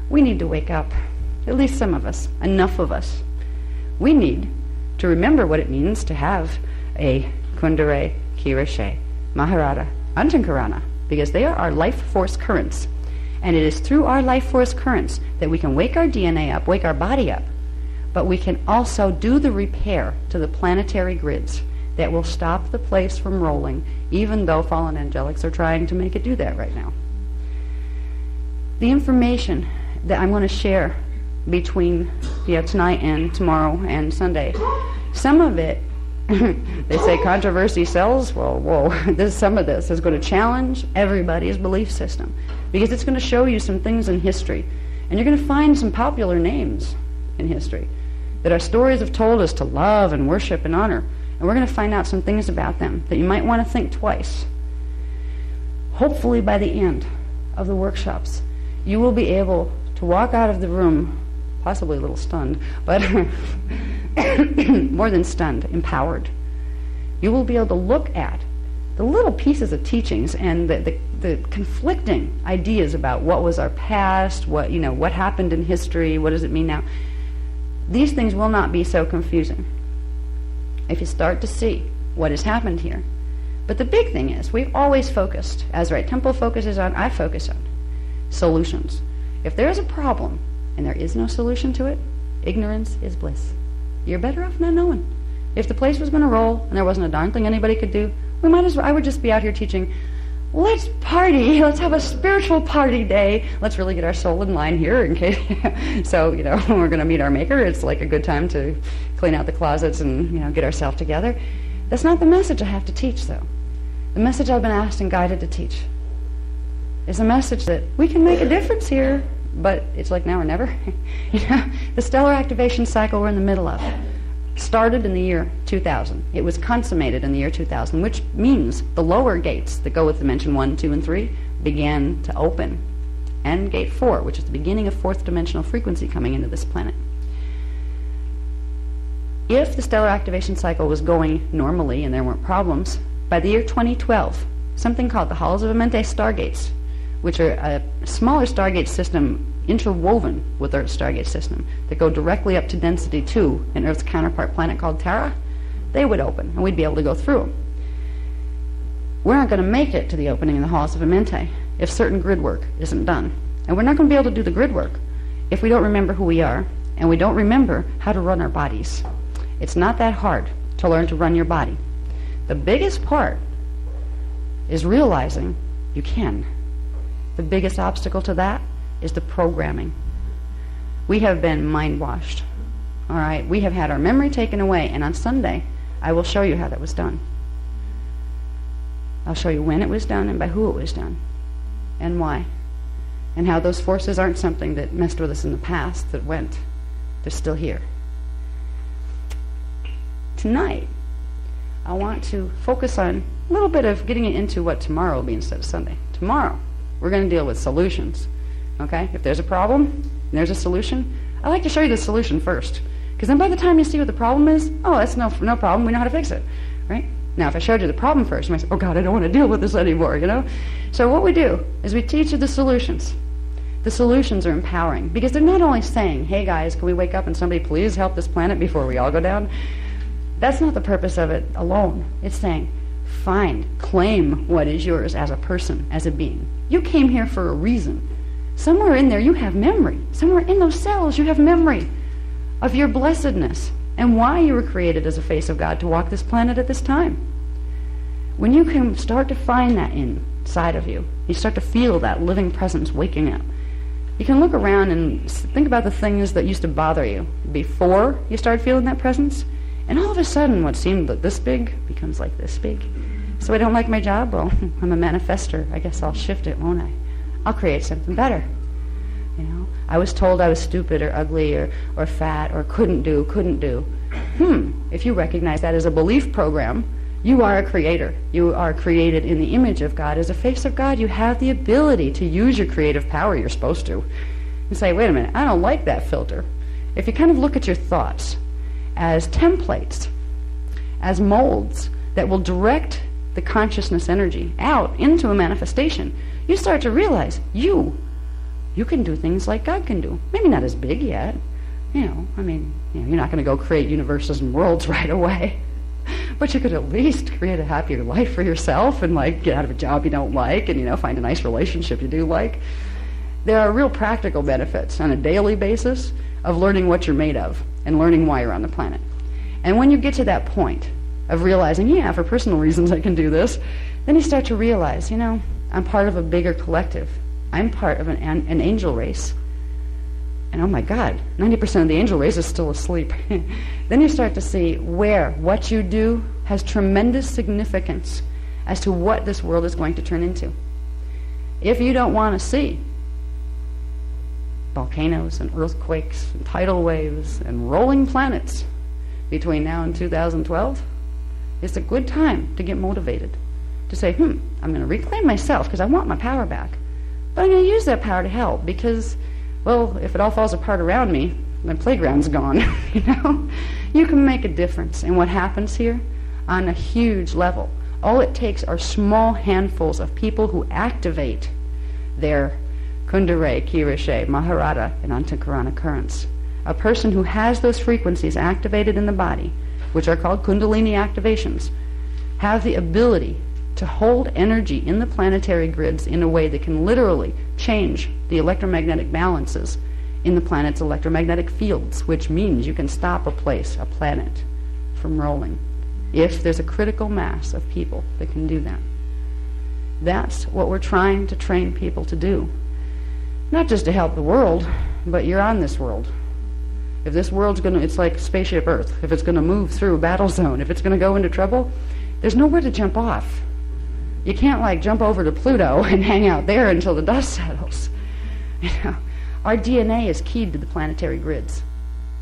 We need to wake up. At least some of us, enough of us. We need to remember what it means to have a Kundare, Kirashe, Maharada, Antankarana, because they are our life force currents. And it is through our life force currents that we can wake our DNA up, wake our body up, but we can also do the repair to the planetary grids that will stop the place from rolling, even though fallen angelics are trying to make it do that right now. The information that I'm going to share between tonight and tomorrow and Sunday, some of it, they say controversy sells. Well, whoa, some of this is going to challenge everybody's belief system, because it's going to show you some things in history, and you're going to find some popular names in history that our stories have told us to love and worship and honor, and we're going to find out some things about them that you might want to think twice. Hopefully by the end of the workshops, you will be able to walk out of the room, possibly a little stunned, but more than stunned, empowered. You will be able to look at the little pieces of teachings and the conflicting ideas about what was our past, what happened in history, what does it mean now. These things will not be so confusing if you start to see what has happened here. But the big thing is, we've always focused, as Right Temple focuses on, I focus on, solutions. If there is a problem and there is no solution to it, ignorance is bliss. You're better off not knowing. If the place was going to roll and there wasn't a darn thing anybody could do, I would just be out here teaching, let's party, let's have a spiritual party day, let's really get our soul in line here in case, so, when we're going to meet our maker, it's like a good time to clean out the closets and, get ourselves together. That's not the message I have to teach, though. The message I've been asked and guided to teach is a message that we can make a difference here, but it's like now or never. The stellar activation cycle we're in the middle of started in the year 2000. It was consummated in the year 2000, which means the lower gates that go with dimension 1, 2, and 3 began to open. And gate 4, which is the beginning of fourth dimensional frequency coming into this planet. If the stellar activation cycle was going normally and there weren't problems, by the year 2012, something called the Halls of Amente stargates, which are a smaller stargate system interwoven with Earth's stargate system that go directly up to density 2 in Earth's counterpart planet called Tara, they would open and we'd be able to go through them. We're not going to make it to the opening in the Halls of Amente if certain grid work isn't done. And we're not going to be able to do the grid work if we don't remember who we are and we don't remember how to run our bodies. It's not that hard to learn to run your body. The biggest part is realizing you can. The biggest obstacle to that is the programming. We have been mind-washed. All right? We have had our memory taken away, and on Sunday, I will show you how that was done. I'll show you when it was done and by who it was done and why, and how those forces aren't something that messed with us in the past that went. They're still here. Tonight, I want to focus on a little bit of getting it into what tomorrow will be instead of Sunday. Tomorrow, we're going to deal with solutions. Okay? If there's a problem and there's a solution, I like to show you the solution first. Because then by the time you see what the problem is, oh, that's no problem, we know how to fix it. Right? Now, if I showed you the problem first, you might say, oh God, I don't want to deal with this anymore, So what we do is we teach you the solutions. The solutions are empowering. Because they're not only saying, hey guys, can we wake up and somebody please help this planet before we all go down? That's not the purpose of it alone. It's saying, claim what is yours as a person, as a being. You came here for a reason. Somewhere in there you have memory. Somewhere in those cells you have memory of your blessedness and why you were created as a face of God to walk this planet at this time. When you can start to find that inside of you, you start to feel that living presence waking up. You can look around and think about the things that used to bother you before you started feeling that presence, and all of a sudden what seemed this big becomes like this big. So I don't like my job? Well, I'm a manifester. I guess I'll shift it, won't I? I'll create something better. I was told I was stupid or ugly or fat or couldn't do. If you recognize that as a belief program, you are a creator. You are created in the image of God. As a face of God, you have the ability to use your creative power. You're supposed to. And say, wait a minute, I don't like that filter. If you kind of look at your thoughts as templates, as molds that will direct the consciousness energy out into a manifestation, you start to realize you can do things like God can do. Maybe not as big yet. You're not going to go create universes and worlds right away. But you could at least create a happier life for yourself and get out of a job you don't like and find a nice relationship you do like. There are real practical benefits on a daily basis of learning what you're made of and learning why you're on the planet. And when you get to that point of realizing, for personal reasons I can do this, then you start to realize, I'm part of a bigger collective. I'm part of an angel race. And oh my God, 90% of the angel race is still asleep. Then you start to see what you do has tremendous significance as to what this world is going to turn into. If you don't want to see volcanoes and earthquakes and tidal waves and rolling planets between now and 2012, it's a good time to get motivated. To say, I'm going to reclaim myself because I want my power back. But I'm going to use that power to help because, if it all falls apart around me, my playground's gone. You can make a difference in what happens here on a huge level. All it takes are small handfuls of people who activate their Kundalini, Kirishe, Maharata, and Antakarana currents. A person who has those frequencies activated in the body, which are called Kundalini activations, have the ability to hold energy in the planetary grids in a way that can literally change the electromagnetic balances in the planet's electromagnetic fields, which means you can stop a planet, from rolling, if there's a critical mass of people that can do that. That's what we're trying to train people to do. Not just to help the world, but you're on this world. If this world's it's like spaceship Earth. If it's going to move through a battle zone, if it's going to go into trouble, there's nowhere to jump off. You can't jump over to Pluto and hang out there until the dust settles. Our DNA is keyed to the planetary grids.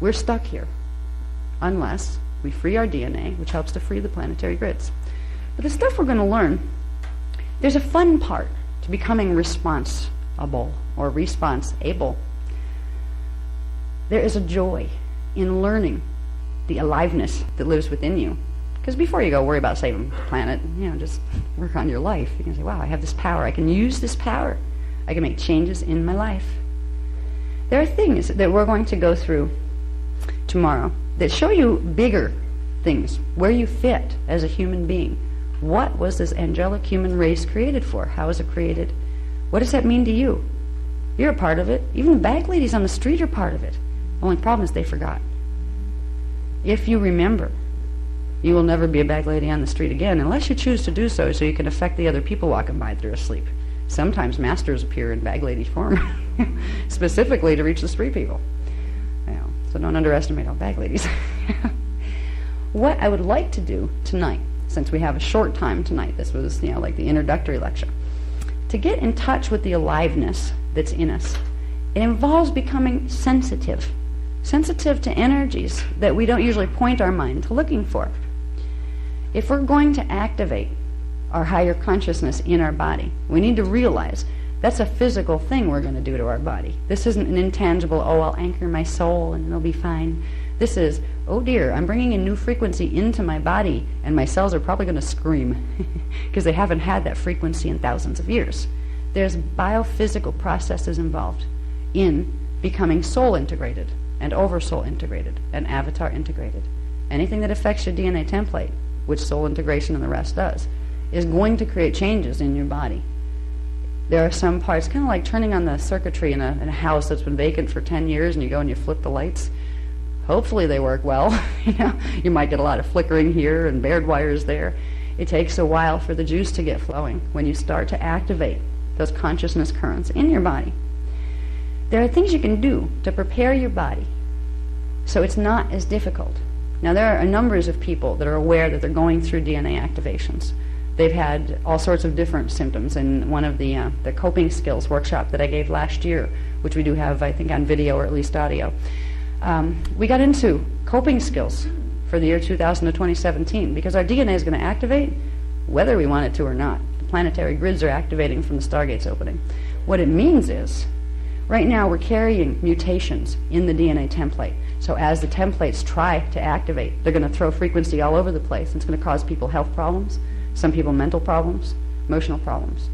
We're stuck here unless we free our DNA, which helps to free the planetary grids. But the stuff we're going to learn, there's a fun part to becoming responsible or response-able. There is a joy in learning the aliveness that lives within you. Because before you go worry about saving the planet, just work on your life. You can say, wow, I have this power. I can use this power. I can make changes in my life. There are things that we're going to go through tomorrow that show you bigger things, where you fit as a human being. What was this angelic human race created for? How was it created? What does that mean to you? You're a part of it. Even the bag ladies on the street are part of it. The only problem is they forgot. If you remember, you will never be a bag lady on the street again unless you choose to do so you can affect the other people walking by that are asleep. Sometimes masters appear in bag lady form specifically to reach the street people. So don't underestimate all bag ladies. What I would like to do tonight, since we have a short time tonight, this was like the introductory lecture, to get in touch with the aliveness that's in us. It involves becoming sensitive to energies that we don't usually point our mind to looking for. If we're going to activate our higher consciousness in our body, we need to realize that's a physical thing we're going to do to our body. This isn't an intangible, I'll anchor my soul and it'll be fine. This is, oh dear, I'm bringing a new frequency into my body and my cells are probably going to scream because they haven't had that frequency in thousands of years. There's biophysical processes involved in becoming soul integrated and oversoul integrated and avatar integrated. Anything that affects your DNA template, which soul integration and the rest does, is going to create changes in your body. There are some parts, kind of like turning on the circuitry in a house that's been vacant for 10 years and you go and you flip the lights. Hopefully they work well. You might get a lot of flickering here and bared wires there. It takes a while for the juice to get flowing when you start to activate those consciousness currents in your body. There are things you can do to prepare your body so it's not as difficult. Now there are numbers of people that are aware that they're going through DNA activations. They've had all sorts of different symptoms. In one of the coping skills workshop that I gave last year, which we do have, I think, on video or at least audio, we got into coping skills for the year 2000 to 2017 because our DNA is going to activate whether we want it to or not. The planetary grids are activating from the stargates opening. What it means is, right now we're carrying mutations in the DNA template. So as the templates try to activate, they're going to throw frequency all over the place. And it's going to cause people health problems, some people mental problems, emotional problems.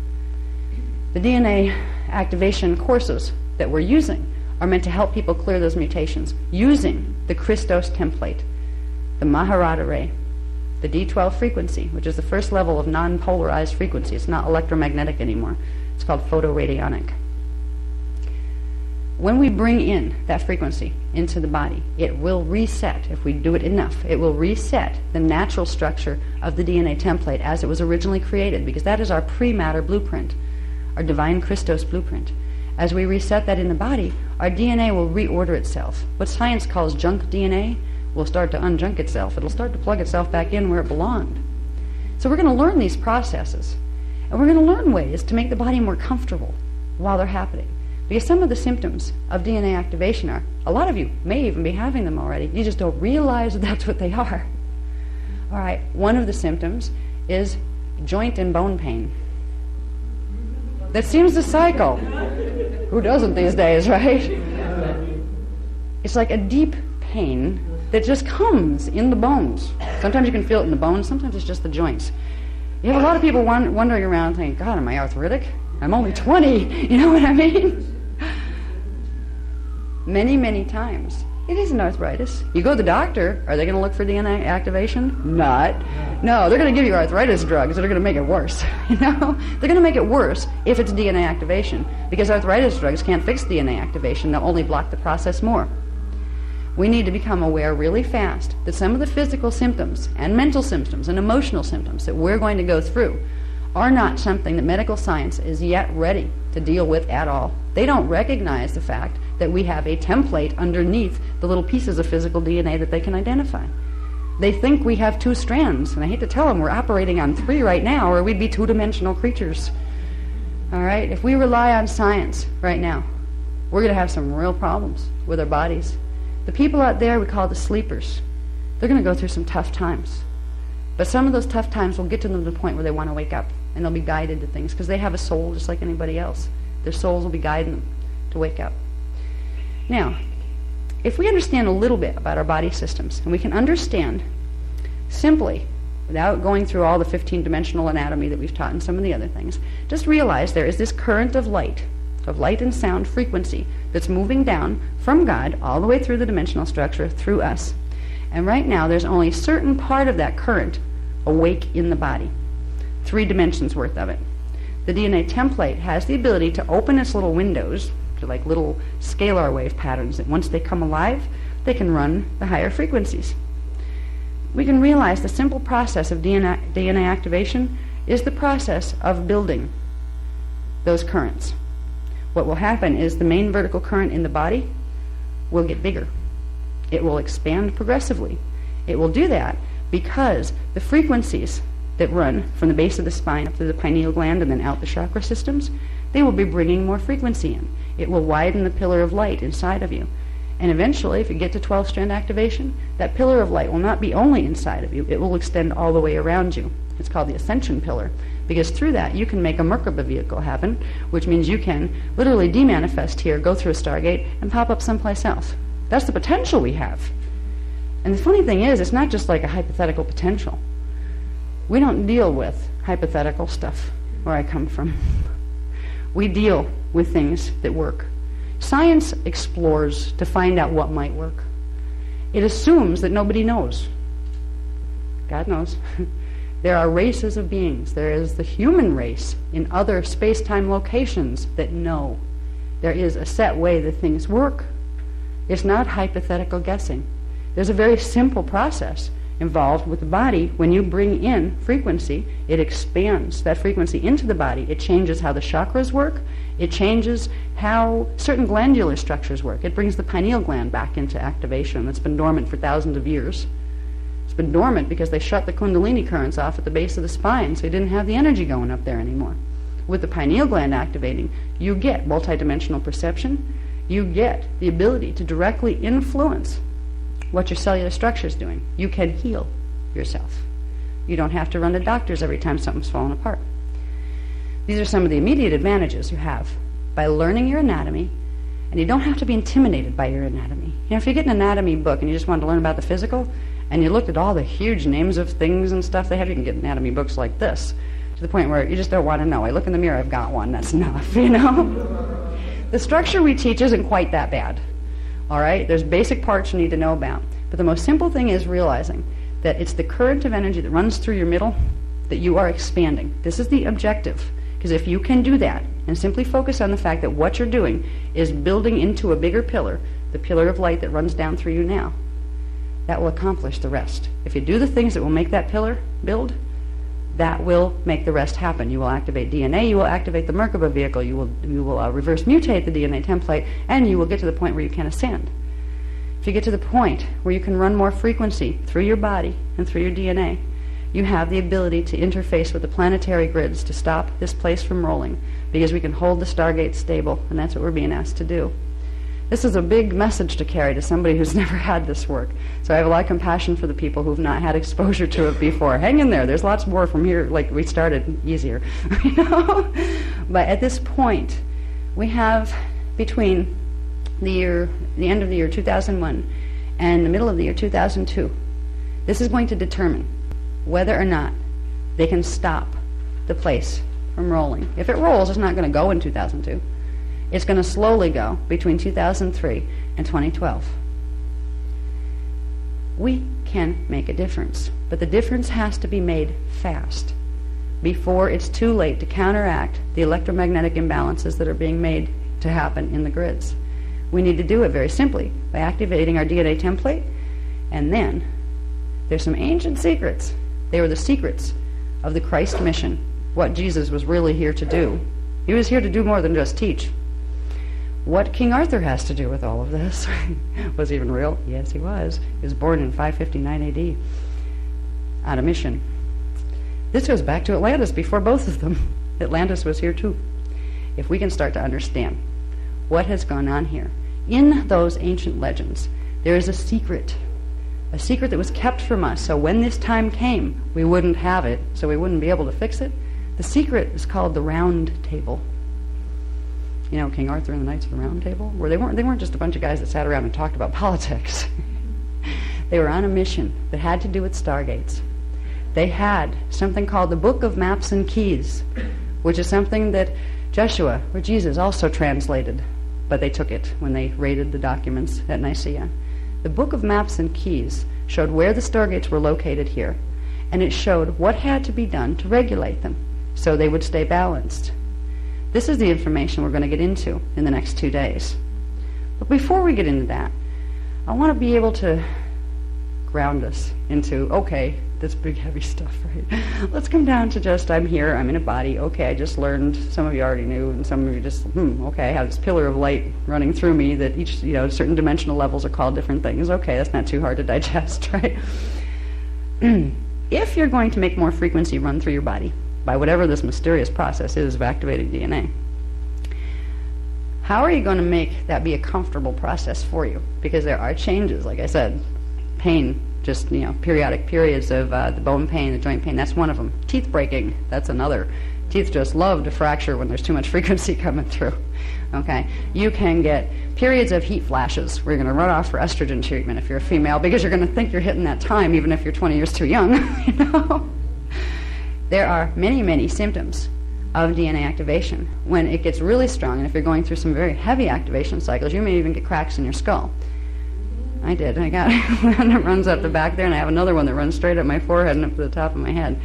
The DNA activation courses that we're using are meant to help people clear those mutations using the Christos template, the Maharata ray, the D12 frequency, which is the first level of non-polarized frequency. It's not electromagnetic anymore. It's called photoradionic. When we bring in that frequency into the body, it will reset, if we do it enough, it will reset the natural structure of the DNA template as it was originally created, because that is our pre-matter blueprint, our divine Christos blueprint. As we reset that in the body, our DNA will reorder itself. What science calls junk DNA will start to unjunk itself. It'll start to plug itself back in where it belonged. So we're going to learn these processes, and we're going to learn ways to make the body more comfortable while they're happening. Because some of the symptoms of DNA activation are, a lot of you may even be having them already. You just don't realize that that's what they are. All right, one of the symptoms is joint and bone pain. That seems to cycle. Who doesn't these days, right? It's like a deep pain that just comes in the bones. Sometimes you can feel it in the bones, sometimes it's just the joints. You have a lot of people wandering around thinking, God, am I arthritic? I'm only 20, you know what I mean? Many, many times. It isn't arthritis. You go to the doctor, are they going to look for DNA activation? Not. No, they're going to give you arthritis drugs that are going to make it worse. You know, they're going to make it worse if it's DNA activation, because arthritis drugs can't fix DNA activation. They'll only block the process more. We need to become aware really fast that some of the physical symptoms and mental symptoms and emotional symptoms that we're going to go through are not something that medical science is yet ready to deal with at all. They don't recognize the fact that we have a template underneath the little pieces of physical DNA that they can identify. They think we have 2 strands, and I hate to tell them we're operating on 3 right now, or we'd be 2-dimensional creatures. All right? If we rely on science right now, we're going to have some real problems with our bodies. The people out there we call the sleepers. They're going to go through some tough times. But some of those tough times will get to them to the point where they want to wake up, and they'll be guided to things, because they have a soul just like anybody else. Their souls will be guiding them to wake up. Now, if we understand a little bit about our body systems, and we can understand simply, without going through all the 15-dimensional anatomy that we've taught and some of the other things, just realize there is this current of light and sound frequency that's moving down from God all the way through the dimensional structure through us. And right now there's only a certain part of that current awake in the body. 3 dimensions worth of it. The DNA template has the ability to open its little windows to like little scalar wave patterns that once they come alive, they can run the higher frequencies. We can realize the simple process of DNA activation is the process of building those currents. What will happen is the main vertical current in the body will get bigger. It will expand progressively. It will do that because the frequencies that run from the base of the spine up to the pineal gland and then out the chakra systems, they will be bringing more frequency in. It will widen the pillar of light inside of you. And eventually, if you get to 12-strand activation, that pillar of light will not be only inside of you, it will extend all the way around you. It's called the ascension pillar, because through that you can make a Merkaba vehicle happen, which means you can literally demanifest here, go through a Stargate, and pop up someplace else. That's the potential we have. And the funny thing is, it's not just like a hypothetical potential. We don't deal with hypothetical stuff where I come from. We deal with things that work. Science explores to find out what might work. It assumes that nobody knows. God knows. There are races of beings. There is the human race in other space-time locations that know. There is a set way that things work. It's not hypothetical guessing. There's a very simple process involved with the body. When you bring in frequency, it expands that frequency into the body. It changes how the chakras work. It changes how certain glandular structures work. It brings the pineal gland back into activation that's been dormant for thousands of years. It's been dormant because they shut the kundalini currents off at the base of the spine, so you didn't have the energy going up there anymore. With the pineal gland activating, you get multidimensional perception. You get the ability to directly influence what your cellular structure is doing. You can heal yourself. You don't have to run to doctors every time something's fallen apart. These are some of the immediate advantages you have by learning your anatomy, and you don't have to be intimidated by your anatomy. You know, if you get an anatomy book and you just want to learn about the physical, and you looked at all the huge names of things and stuff they have, you can get anatomy books like this, to the point where you just don't want to know. I look in the mirror, I've got one, that's enough, you know? The structure we teach isn't quite that bad. All right? There's basic parts you need to know about. But the most simple thing is realizing that it's the current of energy that runs through your middle that you are expanding. This is the objective. Because if you can do that and simply focus on the fact that what you're doing is building into a bigger pillar, the pillar of light that runs down through you now, that will accomplish the rest. If you do the things that will make that pillar build, that will make the rest happen. You will activate DNA, you will activate the Merkaba vehicle, you will reverse mutate the DNA template, and you will get to the point where you can ascend. If you get to the point where you can run more frequency through your body and through your DNA, you have the ability to interface with the planetary grids to stop this place from rolling, because we can hold the stargate stable, and that's what we're being asked to do. This is a big message to carry to somebody who's never had this work. So I have a lot of compassion for the people who've not had exposure to it before. Hang in there. There's lots more from here. Like, we started easier. But at this point, we have between the end of the year 2001 and the middle of the year 2002, this is going to determine whether or not they can stop the place from rolling. If it rolls, it's not going to go in 2002. It's going to slowly go between 2003 and 2012. We can make a difference, but the difference has to be made fast before it's too late to counteract the electromagnetic imbalances that are being made to happen in the grids. We need to do it very simply by activating our DNA template, and then there's some ancient secrets. They were the secrets of the Christ mission, what Jesus was really here to do. He was here to do more than just teach. What King Arthur has to do with all of this? Was he even real? Yes, he was. He was born in 559 AD on a mission. This goes back to Atlantis before both of them. Atlantis was here too. If we can start to understand what has gone on here, in those ancient legends, there is a secret that was kept from us, so when this time came, we wouldn't have it, so we wouldn't be able to fix it. The secret is called the Round Table. You know, King Arthur and the Knights of the Round Table, where they weren't just a bunch of guys that sat around and talked about politics. They were on a mission that had to do with stargates. They had something called the Book of Maps and Keys, which is something that Joshua, or Jesus, also translated, but they took it when they raided the documents at Nicaea. The Book of Maps and Keys showed where the stargates were located here, and it showed what had to be done to regulate them so they would stay balanced. This is the information we're going to get into in the next 2 days. But before we get into that, I want to be able to ground us into, okay, this big heavy stuff, right? Let's come down to just, I'm here, I'm in a body, okay, I just learned, some of you already knew, and some of you just, okay, I have this pillar of light running through me that each, certain dimensional levels are called different things. Okay, that's not too hard to digest, right? If you're going to make more frequency run through your body, by whatever this mysterious process is of activating DNA, how are you going to make that be a comfortable process for you? Because there are changes, like I said, pain, just periodic periods of the bone pain, the joint pain, that's one of them. Teeth breaking, that's another. Teeth just love to fracture when there's too much frequency coming through. Okay, you can get periods of heat flashes where you're going to run off for estrogen treatment if you're a female, because you're going to think you're hitting that time even if you're 20 years too young. There are many, many symptoms of DNA activation when it gets really strong, and if you're going through some very heavy activation cycles, you may even get cracks in your skull. I did. I got one that runs up the back there, and I have another one that runs straight up my forehead and up to the top of my head.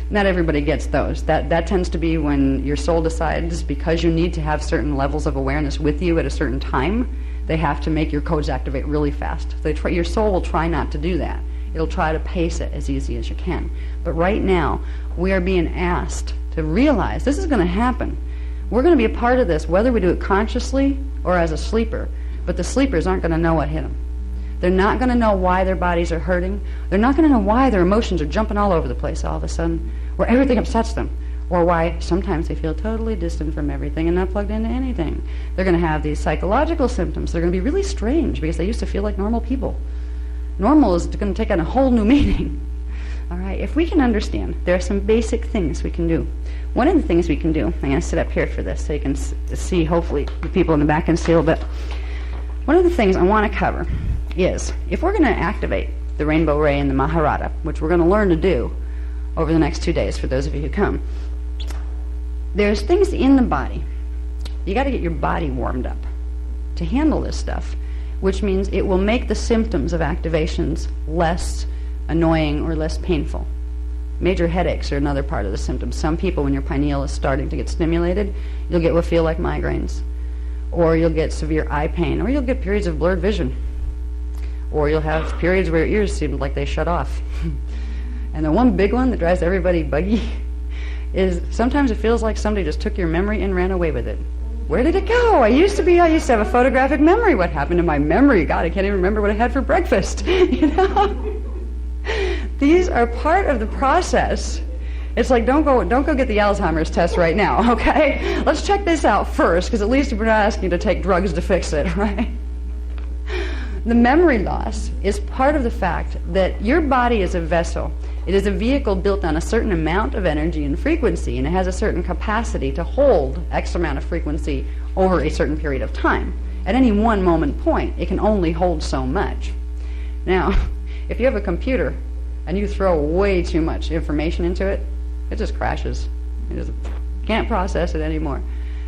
Not everybody gets those. That tends to be when your soul decides, because you need to have certain levels of awareness with you at a certain time, they have to make your codes activate really fast. Your soul will try not to do that. It'll try to pace it as easy as you can. But right now, we are being asked to realize this is going to happen. We're going to be a part of this, whether we do it consciously or as a sleeper. But the sleepers aren't going to know what hit them. They're not going to know why their bodies are hurting. They're not going to know why their emotions are jumping all over the place all of a sudden, where everything upsets them, or why sometimes they feel totally distant from everything and not plugged into anything. They're going to have these psychological symptoms. They're going to be really strange because they used to feel like normal people. Normal is going to take on a whole new meaning. All right, if we can understand, there are some basic things we can do. One of the things we can do, I'm going to sit up here for this so you can see, hopefully, the people in the back can see a little bit. One of the things I want to cover is, if we're going to activate the rainbow ray and the Maharata, which we're going to learn to do over the next 2 days for those of you who come, there's things in the body you got to get your body warmed up to handle this stuff, which means it will make the symptoms of activations less annoying or less painful. Major headaches are another part of the symptoms. Some people, when your pineal is starting to get stimulated, you'll get what feel like migraines, or you'll get severe eye pain, or you'll get periods of blurred vision, or you'll have periods where your ears seem like they shut off. And the one big one that drives everybody buggy is sometimes it feels like somebody just took your memory and ran away with it. Where did it go? I used to have a photographic memory. What happened to my memory? God, I can't even remember what I had for breakfast. You know? These are part of the process. It's like, don't go get the Alzheimer's test right now, okay? Let's check this out first, because at least we're not asking you to take drugs to fix it, right? The memory loss is part of the fact that your body is a vessel. It is a vehicle built on a certain amount of energy and frequency, and it has a certain capacity to hold X amount of frequency over a certain period of time. At any one moment point, it can only hold so much. Now, if you have a computer and you throw way too much information into it, it just crashes. It just can't process it anymore.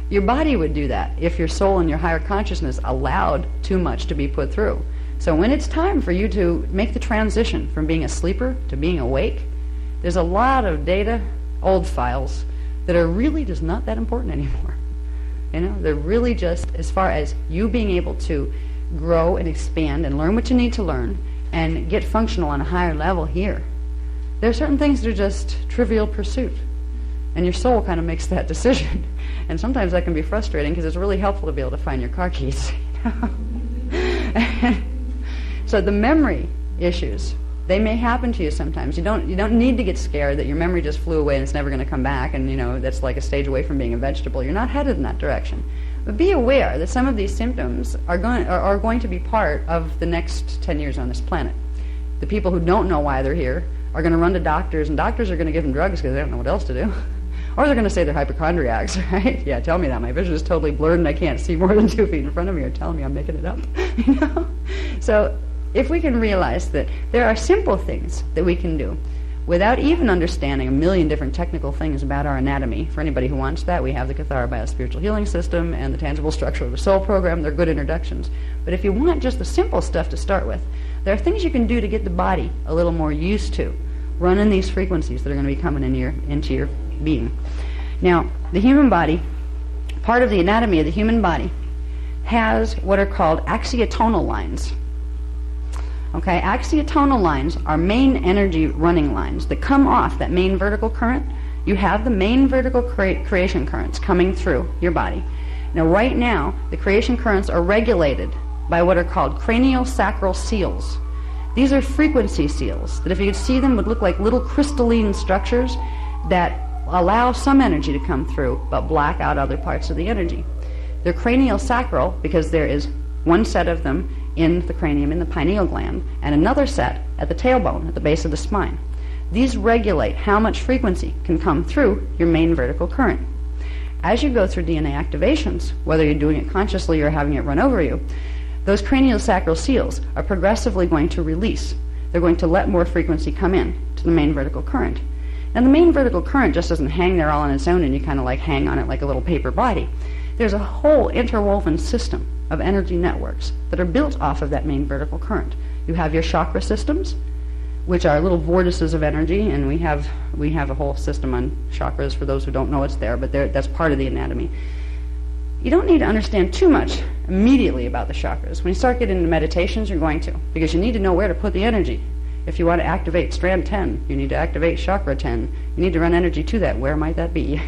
Your body would do that if your soul and your higher consciousness allowed too much to be put through. So when it's time for you to make the transition from being a sleeper to being awake, there's a lot of data, old files, that are really just not that important anymore. You know, they're really just as far as you being able to grow and expand and learn what you need to learn and get functional on a higher level here. There are certain things that are just trivial pursuit, and your soul kind of makes that decision. And sometimes that can be frustrating because it's really helpful to be able to find your car keys. So the memory issues, they may happen to you sometimes. You don't need to get scared that your memory just flew away and it's never going to come back, and you know that's like a stage away from being a vegetable. You're not headed in that direction. But be aware that some of these symptoms are going to be part of the next 10 years on this planet. The people who don't know why they're here are going to run to doctors, and doctors are going to give them drugs because they don't know what else to do. Or they're going to say they're hypochondriacs, right? Yeah, tell me that. My vision is totally blurred and I can't see more than 2 feet in front of me. Or telling me I'm making it up, you know? So if we can realize that there are simple things that we can do without even understanding a million different technical things about our anatomy. For anybody who wants that, we have the Kathara Biospiritual Healing System and the Tangible Structure of the Soul program. They're good introductions. But if you want just the simple stuff to start with, there are things you can do to get the body a little more used to running these frequencies that are going to be coming into your being. Now, the human body, part of the anatomy of the human body, has what are called axiotonal lines. Okay, axiotonal lines are main energy running lines that come off that main vertical current. You have the main vertical creation currents coming through your body. Now, right now, the creation currents are regulated by what are called craniosacral seals. These are frequency seals that, if you could see them, would look like little crystalline structures that allow some energy to come through but black out other parts of the energy. They're craniosacral because there is one set of them in the cranium, in the pineal gland, and another set at the tailbone, at the base of the spine. These regulate how much frequency can come through your main vertical current. As you go through DNA activations, whether you're doing it consciously or having it run over you, those craniosacral seals are progressively going to release. They're going to let more frequency come in to the main vertical current. Now, the main vertical current just doesn't hang there all on its own and you kind of like hang on it like a little paper body. There's a whole interwoven system of energy networks that are built off of that main vertical current. You have your chakra systems, which are little vortices of energy, and we have a whole system on chakras for those who don't know it's there, but that's part of the anatomy. You don't need to understand too much immediately about the chakras. When you start getting into meditations, you're going to, because you need to know where to put the energy. If you want to activate strand 10, you need to activate chakra 10. You need to run energy to that. Where might that be?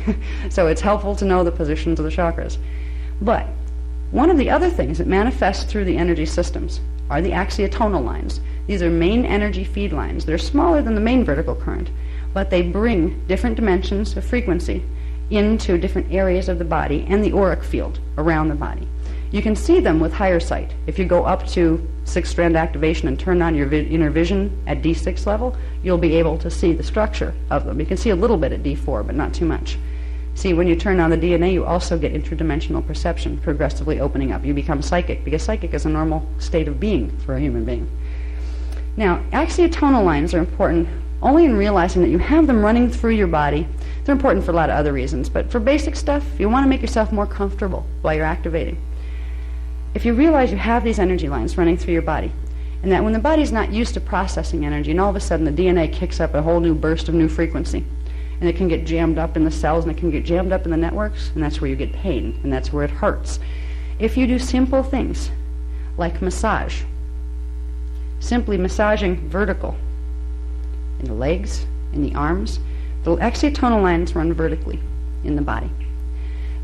So it's helpful to know the positions of the chakras. But one of the other things that manifests through the energy systems are the axiotonal lines. These are main energy feed lines. They're smaller than the main vertical current, but they bring different dimensions of frequency into different areas of the body and the auric field around the body. You can see them with higher sight. If you go up to 6-strand activation and turn on your inner vision at D6 level, you'll be able to see the structure of them. You can see a little bit at D4, but not too much. See, when you turn on the DNA, you also get interdimensional perception progressively opening up. You become psychic, because psychic is a normal state of being for a human being. Now, axiotonal lines are important only in realizing that you have them running through your body They're important for a lot of other reasons, but for basic stuff, you want to make yourself more comfortable while you're activating. If you realize you have these energy lines running through your body, and that when the body's not used to processing energy, and all of a sudden the DNA kicks up a whole new burst of new frequency, and it can get jammed up in the cells, and it can get jammed up in the networks, and that's where you get pain, and that's where it hurts. If you do simple things, like massage, simply massaging vertical, in the legs, in the arms, the extratonal lines run vertically in the body.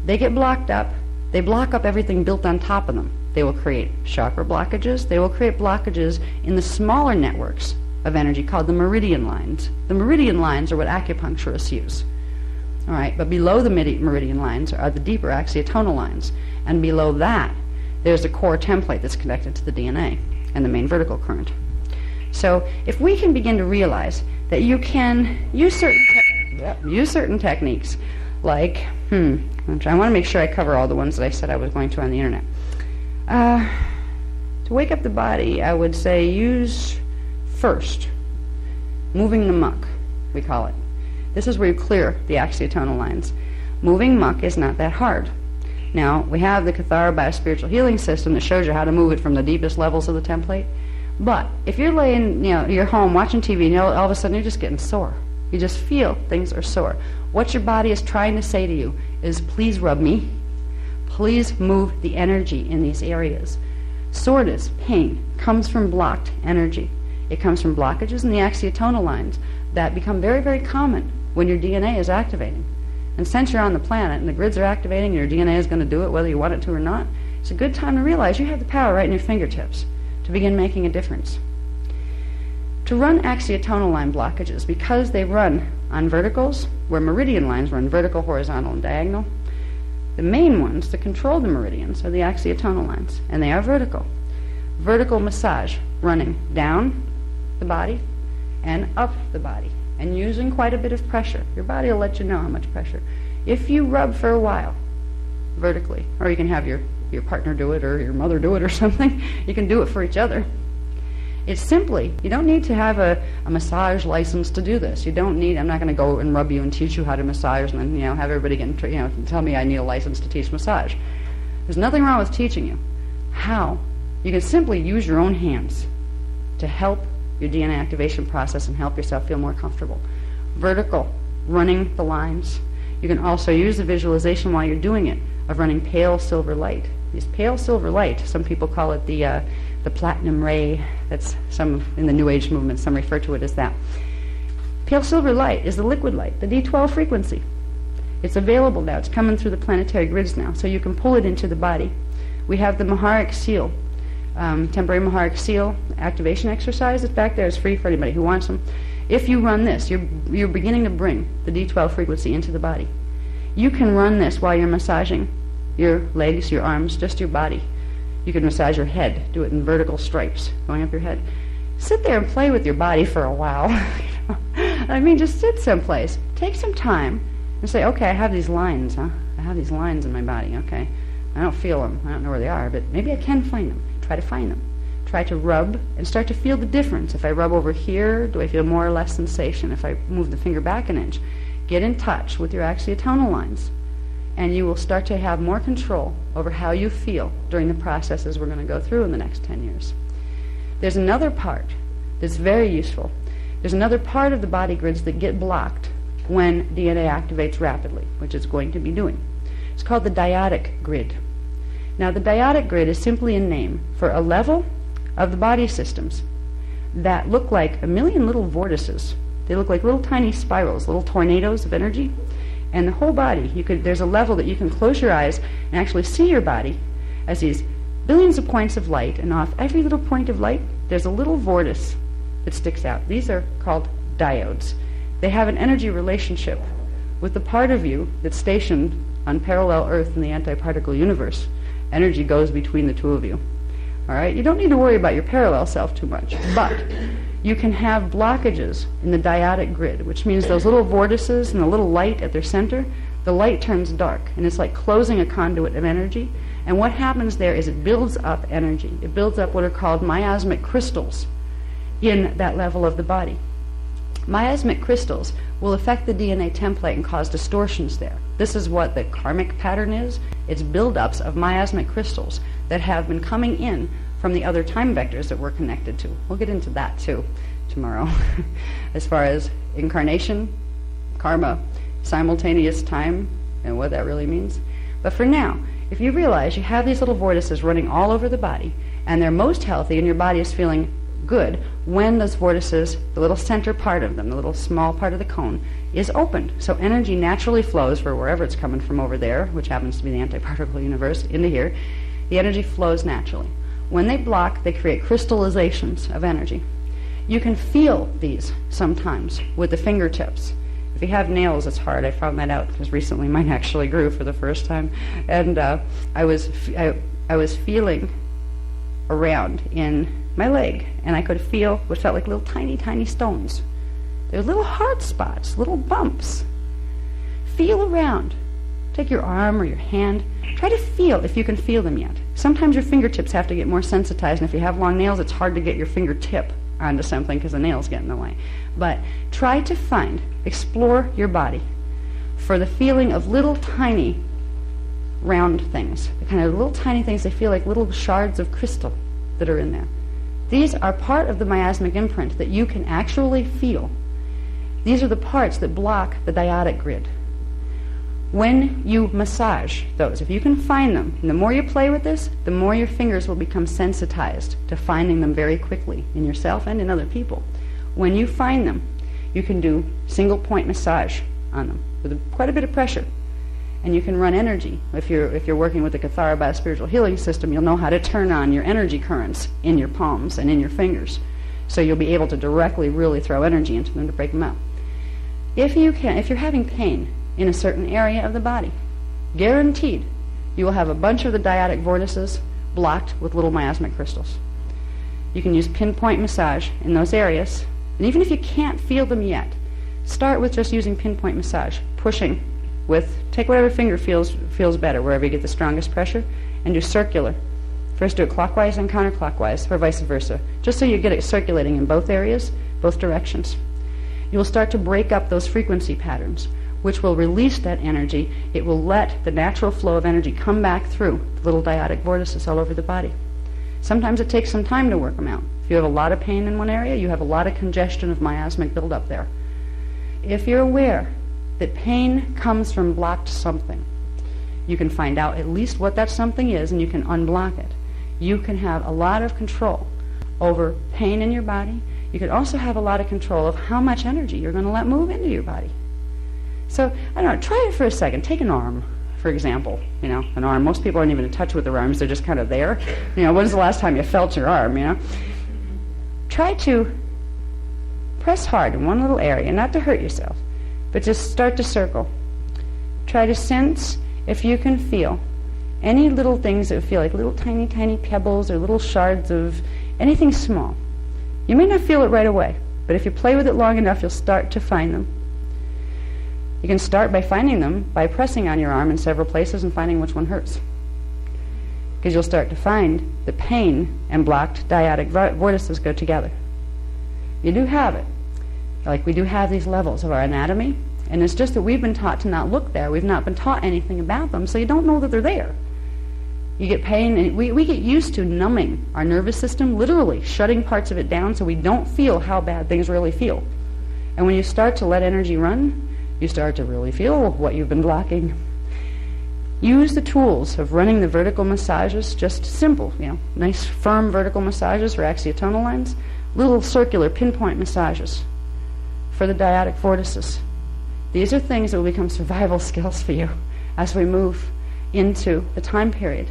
They get blocked up, they block up everything built on top of them. They will create chakra blockages, they will create blockages in the smaller networks of energy called the meridian lines. The meridian lines are what acupuncturists use. All right, but below the meridian lines are the deeper axiotonal lines, and below that there's a core template that's connected to the DNA and the main vertical current. So if we can begin to realize that you can use certain techniques, like, I want to make sure I cover all the ones that I said I was going to on the internet. To wake up the body, I would say use first moving the muck, we call it. This is where you clear the axiotonal lines. Moving muck is not that hard. Now, we have the Kathara biospiritual healing system that shows you how to move it from the deepest levels of the template. But if you're laying, you're home watching TV, and all of a sudden you're just getting sore. You just feel things are sore. What your body is trying to say to you is, please rub me. Please move the energy in these areas. Soreness, pain, comes from blocked energy. It comes from blockages in the axiotonal lines that become very, very common when your DNA is activating. And since you're on the planet and the grids are activating and your DNA is going to do it whether you want it to or not, it's a good time to realize you have the power right in your fingertips to begin making a difference. To run axiotonal line blockages, because they run on verticals, where meridian lines run vertical, horizontal, and diagonal, the main ones to control the meridians are the axiotonal lines, and they are vertical. Vertical massage, running down the body and up the body, and using quite a bit of pressure. Your body will let you know how much pressure. If you rub for a while, vertically, or you can have your partner do it, or your mother do it, or something, you can do it for each other. It's simply, you don't need to have a massage license to do this. You don't need, I'm not going to go and rub you and teach you how to massage and then, have everybody tell me I need a license to teach massage. There's nothing wrong with teaching you how. You can simply use your own hands to help your DNA activation process and help yourself feel more comfortable. Vertical, running the lines. You can also use the visualization while you're doing it of running pale silver light. This pale silver light, some people call it the platinum ray. That's some in the New Age movement, some refer to it as that. Pale silver light is the liquid light, the D12 frequency. It's available now. It's coming through the planetary grids now, so you can pull it into the body. We have the Maharic seal, temporary Maharic seal activation exercise. It's back there. It's free for anybody who wants them. If you run this, you're beginning to bring the D12 frequency into the body. You can run this while you're massaging your legs, your arms, just your body. You can massage your head. Do it in vertical stripes going up your head. Sit there and play with your body for a while. Just sit someplace. Take some time and say, okay, I have these lines, huh? I have these lines in my body, okay? I don't feel them. I don't know where they are, but maybe I can find them. Try to find them. Try to rub and start to feel the difference. If I rub over here, do I feel more or less sensation? If I move the finger back an inch, get in touch with your axiotonal lines, and you will start to have more control over how you feel during the processes we're going to go through in the next 10 years. There's another part that's very useful. There's another part of the body grids that get blocked when DNA activates rapidly, which it's going to be doing. It's called the dyadic grid. Now, the dyadic grid is simply a name for a level of the body systems that look like a million little vortices. They look like little tiny spirals, little tornadoes of energy. And the whole body, there's a level that you can close your eyes and actually see your body as these billions of points of light, and off every little point of light, there's a little vortice that sticks out. These are called diodes. They have an energy relationship with the part of you that's stationed on parallel Earth in the antiparticle universe. Energy goes between the two of you. All right? You don't need to worry about your parallel self too much, but you can have blockages in the dyadic grid, which means those little vortices and the little light at their center, the light turns dark, and it's like closing a conduit of energy. And what happens there is it builds up energy. It builds up what are called miasmic crystals in that level of the body. Miasmic crystals will affect the DNA template and cause distortions there. This is what the karmic pattern is. It's buildups of miasmic crystals that have been coming in from the other time vectors that we're connected to. We'll get into that too tomorrow as far as incarnation, karma, simultaneous time, and what that really means. But for now, if you realize you have these little vortices running all over the body, and they're most healthy and your body is feeling good when those vortices, the little center part of them, the little small part of the cone, is opened. So energy naturally flows for wherever it's coming from over there, which happens to be the antiparticle universe, into here. The energy flows naturally. When they block, they create crystallizations of energy. You can feel these sometimes with the fingertips. If you have nails, it's hard. I found that out because recently mine actually grew for the first time. And I was feeling around in my leg, and I could feel what felt like little tiny stones. They're little hard spots, little bumps. Feel around. Take your arm or your hand. Try to feel if you can feel them yet. Sometimes your fingertips have to get more sensitized, and if you have long nails, it's hard to get your fingertip onto something because the nails get in the way. But try to explore your body for the feeling of little tiny round things. The kind of little tiny things, they feel like little shards of crystal that are in there. These are part of the miasmic imprint that you can actually feel. These are the parts that block the dyadic grid. When you massage those, if you can find them, and the more you play with this, the more your fingers will become sensitized to finding them very quickly in yourself and in other people. When you find them, you can do single point massage on them with quite a bit of pressure. And you can run energy. If you're working with the Kathara biospiritual healing system, you'll know how to turn on your energy currents in your palms and in your fingers. So you'll be able to directly really throw energy into them to break them out. If you're having pain in a certain area of the body, guaranteed you will have a bunch of the dyadic vortices blocked with little miasmic crystals. You can use pinpoint massage in those areas, and even if you can't feel them yet, start with just using pinpoint massage, pushing take whatever finger feels better, wherever you get the strongest pressure, and do circular. First do it clockwise and counterclockwise, or vice versa, just so you get it circulating in both areas, both directions. You will start to break up those frequency patterns, which will release that energy. It will let the natural flow of energy come back through the little dyadic vortices all over the body. Sometimes it takes some time to work them out. If you have a lot of pain in one area, you have a lot of congestion of miasmic buildup there. If you're aware that pain comes from blocked something, you can find out at least what that something is, and you can unblock it. You can have a lot of control over pain in your body. You can also have a lot of control of how much energy you're going to let move into your body. So, I don't know, try it for a second. Take an arm, for example. An arm. Most people aren't even in touch with their arms. They're just kind of there. When's the last time you felt your arm, Try to press hard in one little area, not to hurt yourself, but just start to circle. Try to sense if you can feel any little things that feel like little tiny pebbles or little shards of anything small. You may not feel it right away, but if you play with it long enough, you'll start to find them. You can start by finding them by pressing on your arm in several places and finding which one hurts. Because you'll start to find the pain and blocked dyadic vortices go together. You do have it. Like we do have these levels of our anatomy, and it's just that we've been taught to not look there. We've not been taught anything about them, so you don't know that they're there. You get pain, and we get used to numbing our nervous system, literally shutting parts of it down so we don't feel how bad things really feel. And when you start to let energy run, you start to really feel what you've been blocking. Use the tools of running the vertical massages, just simple, nice firm vertical massages for axiotonal lines, little circular pinpoint massages for the dyadic vortices. These are things that will become survival skills for you as we move into the time period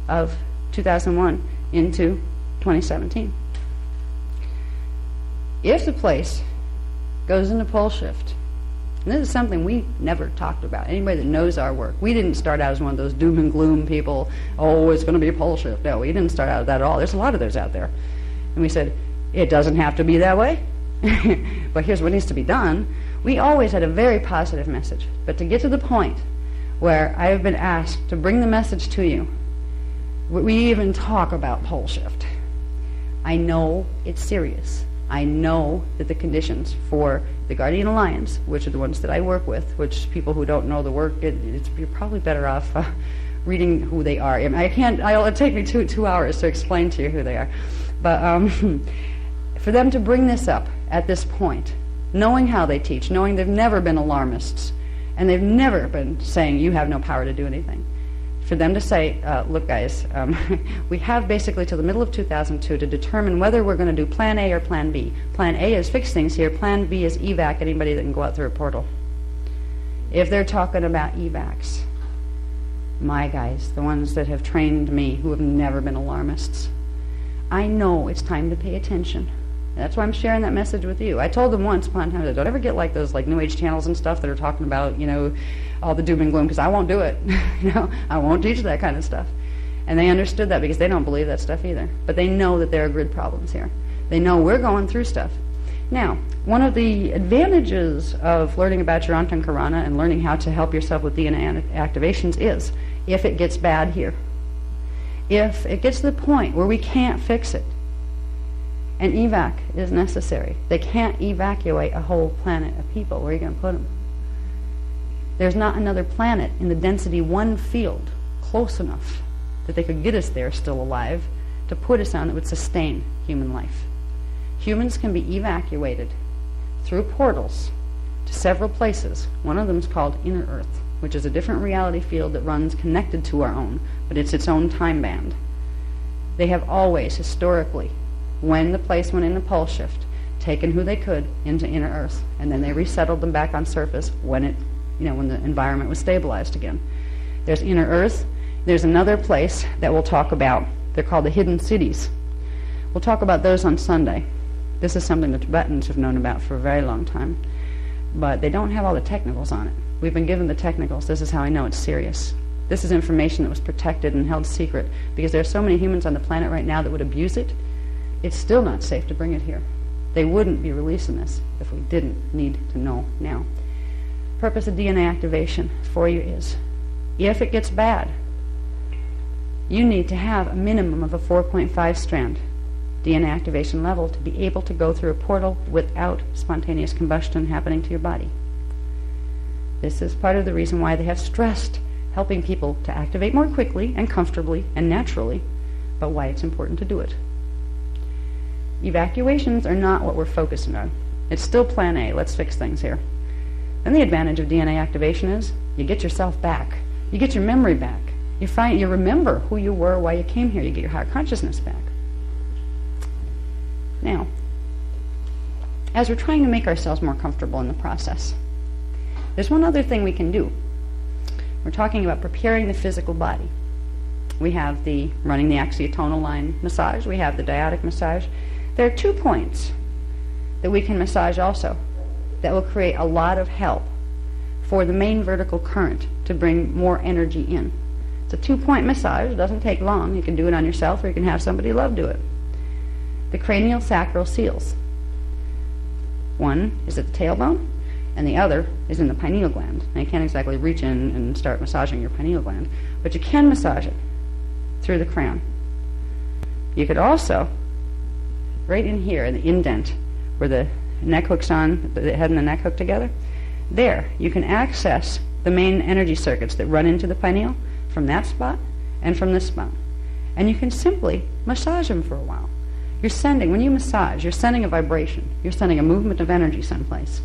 of 2001 into 2017. If the place goes into pole shift, and this is something we never talked about. Anybody that knows our work, we didn't start out as one of those doom and gloom people, oh, it's going to be a pole shift. No, we didn't start out with that at all. There's a lot of those out there. And we said, it doesn't have to be that way, but here's what needs to be done. We always had a very positive message. But to get to the point where I have been asked to bring the message to you, we even talk about pole shift. I know it's serious. I know that the conditions for the Guardian Alliance, which are the ones that I work with, which people who don't know the work, you're probably better off reading who they are. I mean, it'll take me two hours to explain to you who they are. But for them to bring this up at this point, knowing how they teach, knowing they've never been alarmists, and they've never been saying you have no power to do anything, for them to say, look guys, we have basically till the middle of 2002 to determine whether we're going to do Plan A or Plan B. Plan A is fix things here, Plan B is evac anybody that can go out through a portal. If they're talking about evacs, my guys, the ones that have trained me, who have never been alarmists, I know it's time to pay attention. That's why I'm sharing that message with you. I told them once upon a time that don't ever get like those like New Age channels and stuff that are talking about, all the doom and gloom, because I won't do it. I won't teach that kind of stuff. And they understood that because they don't believe that stuff either. But they know that there are grid problems here. They know we're going through stuff. Now, one of the advantages of learning about your Antankarana and learning how to help yourself with DNA activations is, if it gets bad here, if it gets to the point where we can't fix it, an evac is necessary. They can't evacuate a whole planet of people. Where are you going to put them? There's not another planet in the density 1 field close enough that they could get us there still alive to put us on that would sustain human life. Humans can be evacuated through portals to several places. One of them is called Inner Earth, which is a different reality field that runs connected to our own, but it's its own time band. They have always, historically, when the place went in a pole shift, taken who they could into Inner Earth, and then they resettled them back on surface when when the environment was stabilized again. There's Inner Earth. There's another place that we'll talk about. They're called the hidden cities. We'll talk about those on Sunday. This is something the Tibetans have known about for a very long time, but they don't have all the technicals on it. We've been given the technicals. This is how I know it's serious. This is information that was protected and held secret because there are so many humans on the planet right now that would abuse it. It's still not safe to bring it here. They wouldn't be releasing this if we didn't need to know now. Purpose of DNA activation for you is, if it gets bad, you need to have a minimum of a 4.5 strand DNA activation level to be able to go through a portal without spontaneous combustion happening to your body. This is part of the reason why they have stressed helping people to activate more quickly and comfortably and naturally, but why it's important to do it. Evacuations are not what we're focusing on. It's still Plan A. Let's fix things here. Then the advantage of DNA activation is you get yourself back. You get your memory back. You remember who you were, why you came here. You get your higher consciousness back. Now, as we're trying to make ourselves more comfortable in the process, there's one other thing we can do. We're talking about preparing the physical body. We have the running the axiotonal line massage. We have the dyadic massage. There are 2 points that we can massage also that will create a lot of help for the main vertical current to bring more energy in. It's a 2-point massage. It doesn't take long. You can do it on yourself or you can have somebody you love do it. The cranial sacral seals. One is at the tailbone and the other is in the pineal gland. Now you can't exactly reach in and start massaging your pineal gland, but you can massage it through the crown. You could also, right in here, in the indent, where the neck hooks on, the head and the neck hook together, there you can access the main energy circuits that run into the pineal from that spot and from this spot. And you can simply massage them for a while. When you massage, you're sending a vibration. You're sending a movement of energy someplace.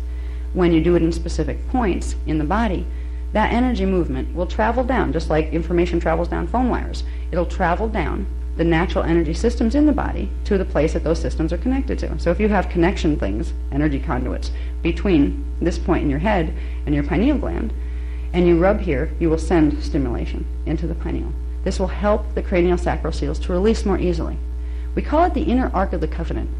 When you do it in specific points in the body, that energy movement will travel down, just like information travels down phone wires. It'll travel down the natural energy systems in the body to the place that those systems are connected to. So if you have connection things, energy conduits, between this point in your head and your pineal gland, and you rub here, you will send stimulation into the pineal. This will help the cranial sacral seals to release more easily. We call it the inner Ark of the Covenant.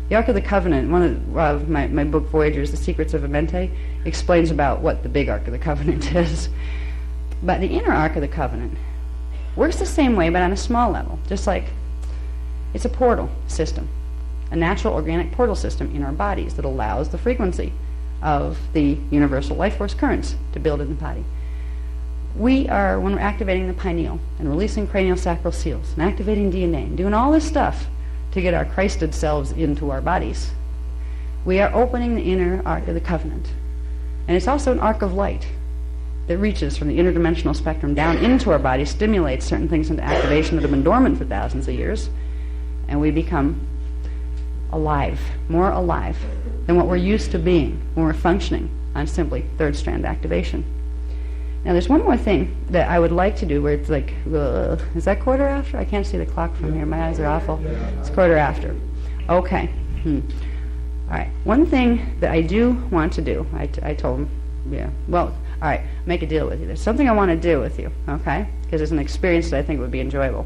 The Ark of the Covenant, one of my book, Voyagers, The Secrets of Amente, explains about what the big Ark of the Covenant is. But the inner Ark of the Covenant works the same way, but on a small level, just like it's a portal system, a natural organic portal system in our bodies that allows the frequency of the universal life force currents to build in the body. We are, when we're activating the pineal and releasing cranial sacral seals and activating DNA and doing all this stuff to get our Christed selves into our bodies, We are opening the inner arc of the covenant. And it's also an arc of light that reaches from the interdimensional spectrum down into our body, stimulates certain things into activation that have been dormant for thousands of years, and we become alive, more alive than what we're used to being when we're functioning on simply third strand activation. Now there's one more thing that I would like to do where it's like, is that quarter after? I can't see the clock from here. My eyes are awful. It's quarter after. Okay. All right. One thing that I do want to do, I told him, yeah, well, all right, make a deal with you. There's something I want to do with you, okay? Because it's an experience that I think would be enjoyable.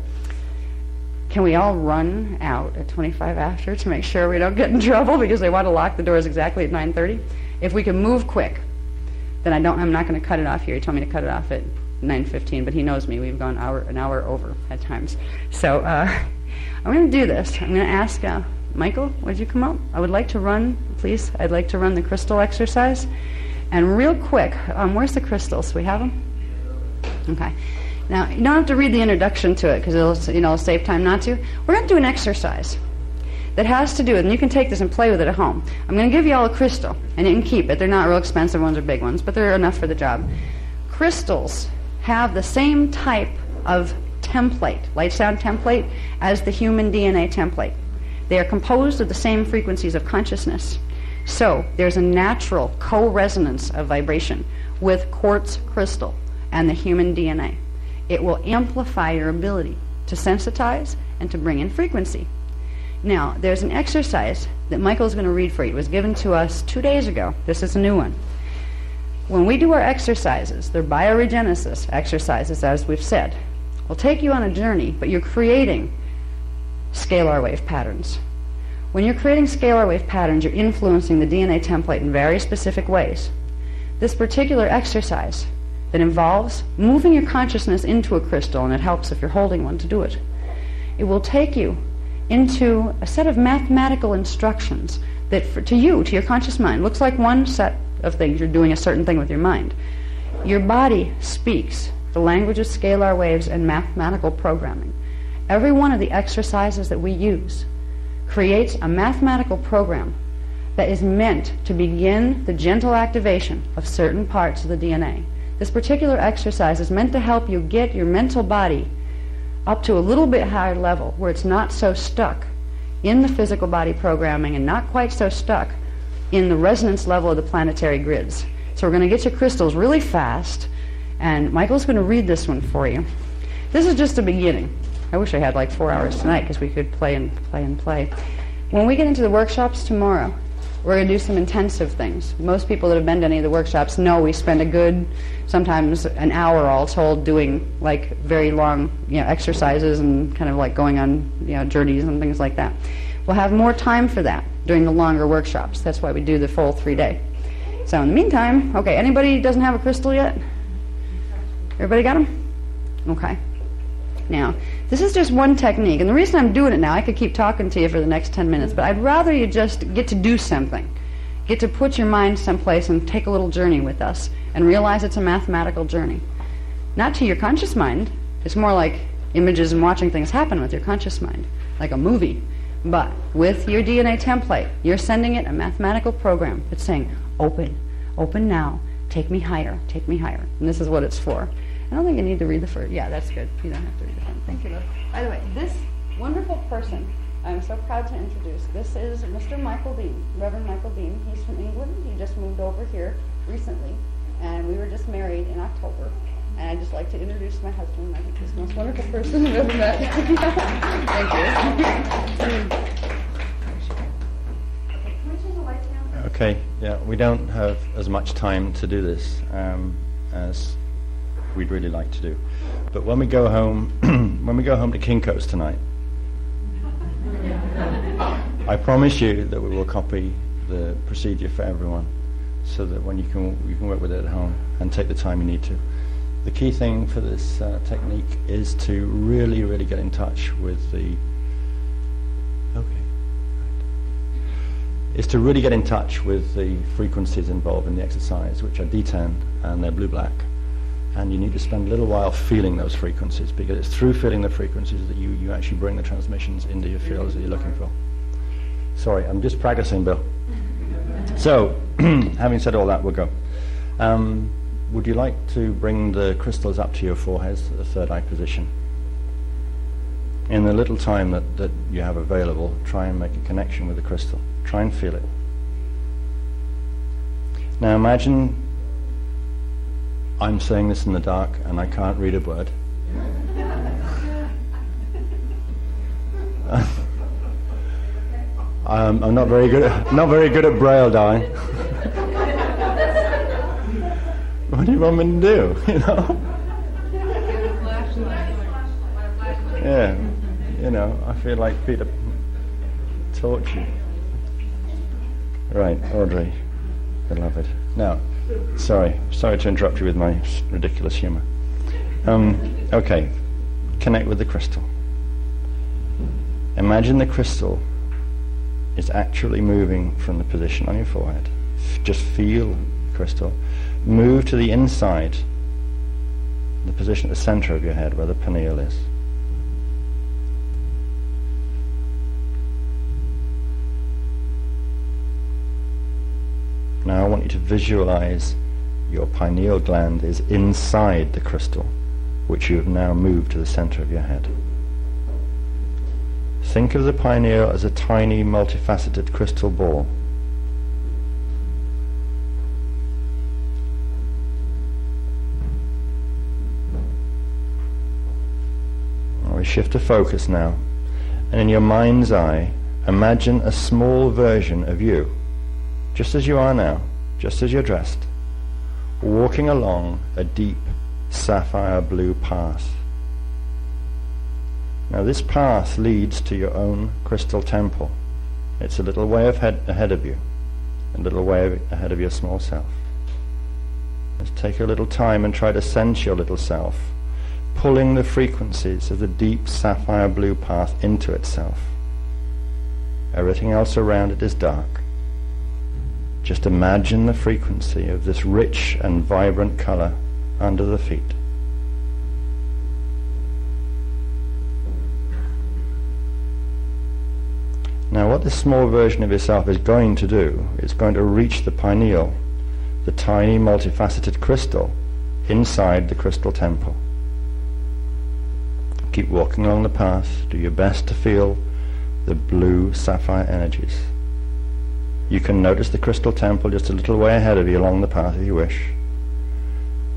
Can we all run out at 25 after to make sure we don't get in trouble because they want to lock the doors exactly at 9:30? If we can move quick, then I'm not going to cut it off here. He told me to cut it off at 9:15, but he knows me. We've gone an hour over at times. So I'm going to do this. I'm going to ask Michael, would you come up? I would like to run, please. I'd like to run the crystal exercise. And real quick, where's the crystals? We have them? Okay. Now, you don't have to read the introduction to it because it'll save time not to. We're going to do an exercise that has to do with, and you can take this and play with it at home. I'm going to give you all a crystal, and you can keep it. They're not real expensive ones or big ones, but they're enough for the job. Crystals have the same type of template, light sound template, as the human DNA template. They are composed of the same frequencies of consciousness. So there's a natural co-resonance of vibration with quartz crystal and the human DNA. It will amplify your ability to sensitize and to bring in frequency. Now, there's an exercise that Michael's going to read for you. It was given to us 2 days ago. This is a new one. When we do our exercises, they're bioregenesis exercises, as we've said. We'll take you on a journey, but you're creating scalar wave patterns. When you're creating scalar wave patterns, you're influencing the DNA template in very specific ways. This particular exercise that involves moving your consciousness into a crystal, and it helps if you're holding one to do it, it will take you into a set of mathematical instructions that to your conscious mind, looks like one set of things. You're doing a certain thing with your mind. Your body speaks the language of scalar waves and mathematical programming. Every one of the exercises that we use creates a mathematical program that is meant to begin the gentle activation of certain parts of the DNA. This particular exercise is meant to help you get your mental body up to a little bit higher level where it's not so stuck in the physical body programming and not quite so stuck in the resonance level of the planetary grids. So we're going to get your crystals really fast, and Michael's going to read this one for you. This is just a beginning. I wish I had like 4 hours tonight because we could play and play and play. When we get into the workshops tomorrow, we're going to do some intensive things. Most people that have been to any of the workshops know we spend a good, sometimes an hour all told, doing like very long, exercises and kind of like going on, journeys and things like that. We'll have more time for that during the longer workshops. That's why we do the full 3-day. So in the meantime, okay, anybody doesn't have a crystal yet? Everybody got them? Okay. Now, this is just one technique, and the reason I'm doing it now, I could keep talking to you for the next 10 minutes, but I'd rather you just get to do something, get to put your mind someplace and take a little journey with us and realize it's a mathematical journey. Not to your conscious mind. It's more like images and watching things happen with your conscious mind, like a movie. But with your DNA template, you're sending it a mathematical program that's saying, open now, take me higher, and this is what it's for. I don't think you need to read the first. Yeah, that's good. You don't have to read the front. Thank you, love. By the way, this wonderful person I'm so proud to introduce. This is Mr. Michael Deane, Reverend Michael Deane. He's from England. He just moved over here recently, and we were just married in October. And I'd just like to introduce my husband. I think he's the most wonderful person I've ever met. Thank you. Okay, can we turn the lights down? Okay, yeah, we don't have as much time to do this as we'd really like to do. But when we go home, to Kinko's tonight, I promise you that we will copy the procedure for everyone, so that when you can work with it at home and take the time you need to. The key thing for this technique is to really, really get in touch with the frequencies involved in the exercise, which are D10 and they're blue-black. And you need to spend a little while feeling those frequencies, because it's through feeling the frequencies that you actually bring the transmissions into your fields that you're looking for. Sorry, I'm just practicing, Bill. So, having said all that, we'll go. Would you like to bring the crystals up to your foreheads, the third eye position? In the little time that you have available, try and make a connection with the crystal. Try and feel it. Now imagine I'm saying this in the dark and I can't read a word. I'm not very good at braille, darling. What do you want me to do? You know? Yeah, you know, I feel like Peter taught you. Right, Audrey, beloved. Now, sorry to interrupt you with my ridiculous humour. Okay, connect with the crystal. Imagine the crystal is actually moving from the position on your forehead. Just feel the crystal. Move to the inside, the position at the center of your head where the pineal is. Now I want you to visualize your pineal gland is inside the crystal, which you have now moved to the center of your head. Think of the pineal as a tiny, multifaceted crystal ball. We shift the focus now, and in your mind's eye, imagine a small version of you, just as you are now, just as you're dressed, walking along a deep sapphire blue path. Now this path leads to your own crystal temple. It's a little way ahead of you, a little way ahead of your small self. Let's take a little time and try to sense your little self, pulling the frequencies of the deep sapphire blue path into itself. Everything else around it is dark. Just imagine the frequency of this rich and vibrant color under the feet. Now what this small version of yourself is going to do is going to reach the pineal, the tiny multifaceted crystal inside the crystal temple. Keep walking along the path. Do your best to feel the blue sapphire energies. You can notice the crystal temple just a little way ahead of you along the path if you wish,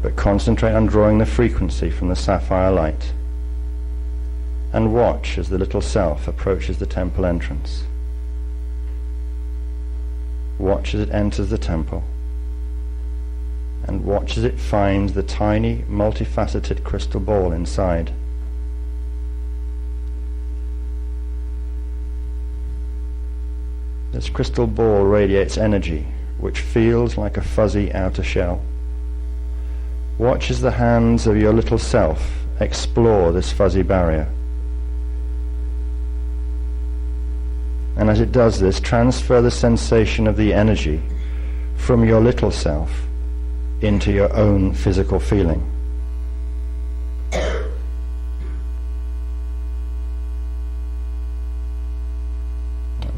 but concentrate on drawing the frequency from the sapphire light and watch as the little self approaches the temple entrance. Watch as it enters the temple, and watch as it finds the tiny multifaceted crystal ball inside. This crystal ball radiates energy, which feels like a fuzzy outer shell. Watch as the hands of your little self explore this fuzzy barrier. And as it does this, transfer the sensation of the energy from your little self into your own physical feeling.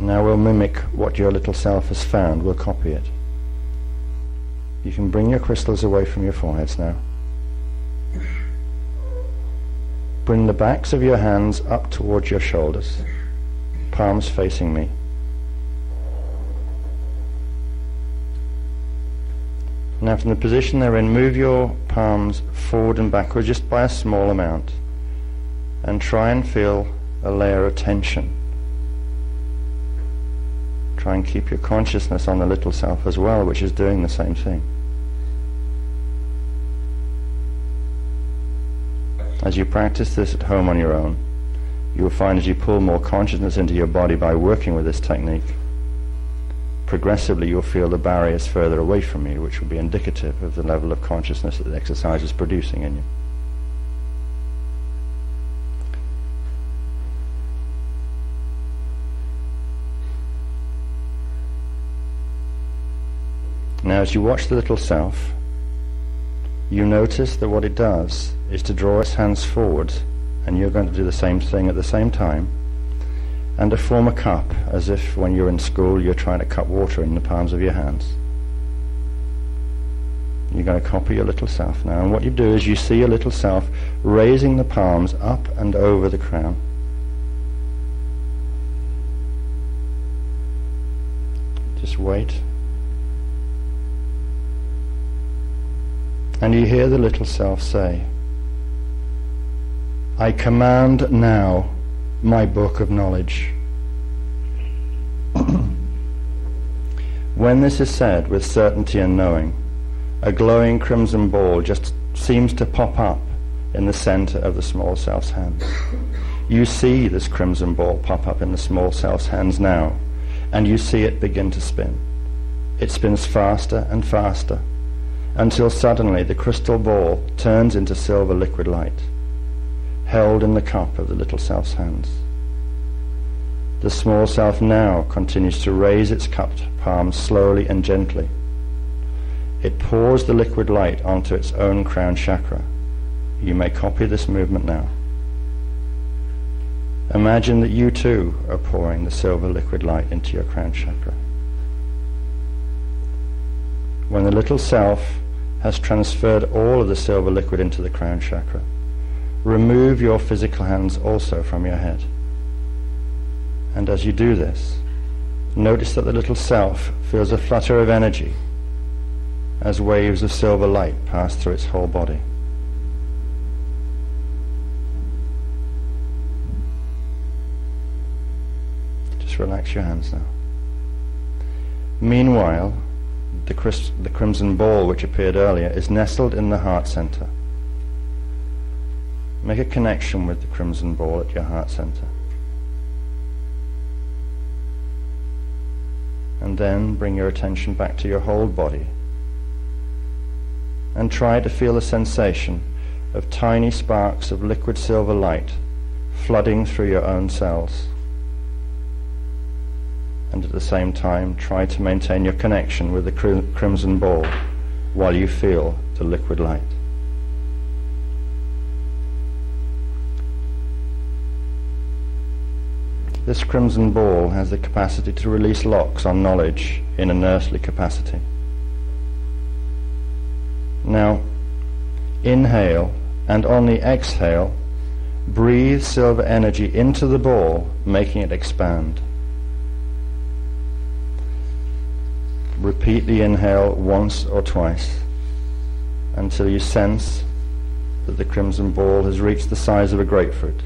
Now we'll mimic what your little self has found. We'll copy it. You can bring your crystals away from your foreheads now. Bring the backs of your hands up towards your shoulders, palms facing me. Now from the position they're in, move your palms forward and backwards just by a small amount, and try and feel a layer of tension. Try and keep your consciousness on the little self as well, which is doing the same thing. As you practice this at home on your own, you will find as you pull more consciousness into your body by working with this technique, progressively you'll feel the barriers further away from you, which will be indicative of the level of consciousness that the exercise is producing in you. Now as you watch the little self, you notice that what it does is to draw its hands forward, and you're going to do the same thing at the same time, and to form a cup, as if when you're in school you're trying to cup water in the palms of your hands. You're going to copy your little self now, and what you do is you see your little self raising the palms up and over the crown. Just wait. And you hear the little self say, "I command now my book of knowledge." When this is said with certainty and knowing, a glowing crimson ball just seems to pop up in the center of the small self's hands. You see this crimson ball pop up in the small self's hands now, and you see it begin to spin. It spins faster and faster, until suddenly the crystal ball turns into silver liquid light, held in the cup of the little self's hands. The small self now continues to raise its cupped palms slowly and gently. It pours the liquid light onto its own crown chakra. You may copy this movement now. Imagine that you too are pouring the silver liquid light into your crown chakra. When the little self has transferred all of the silver liquid into the crown chakra, remove your physical hands also from your head. And as you do this, notice that the little self feels a flutter of energy as waves of silver light pass through its whole body. Just relax your hands now. Meanwhile, the crimson ball which appeared earlier is nestled in the heart center. Make a connection with the crimson ball at your heart center. And then bring your attention back to your whole body and try to feel the sensation of tiny sparks of liquid silver light flooding through your own cells. And at the same time, try to maintain your connection with the crimson ball while you feel the liquid light. This crimson ball has the capacity to release locks on knowledge in an earthly capacity. Now, inhale, and on the exhale, breathe silver energy into the ball, making it expand. Repeat the inhale once or twice until you sense that the crimson ball has reached the size of a grapefruit.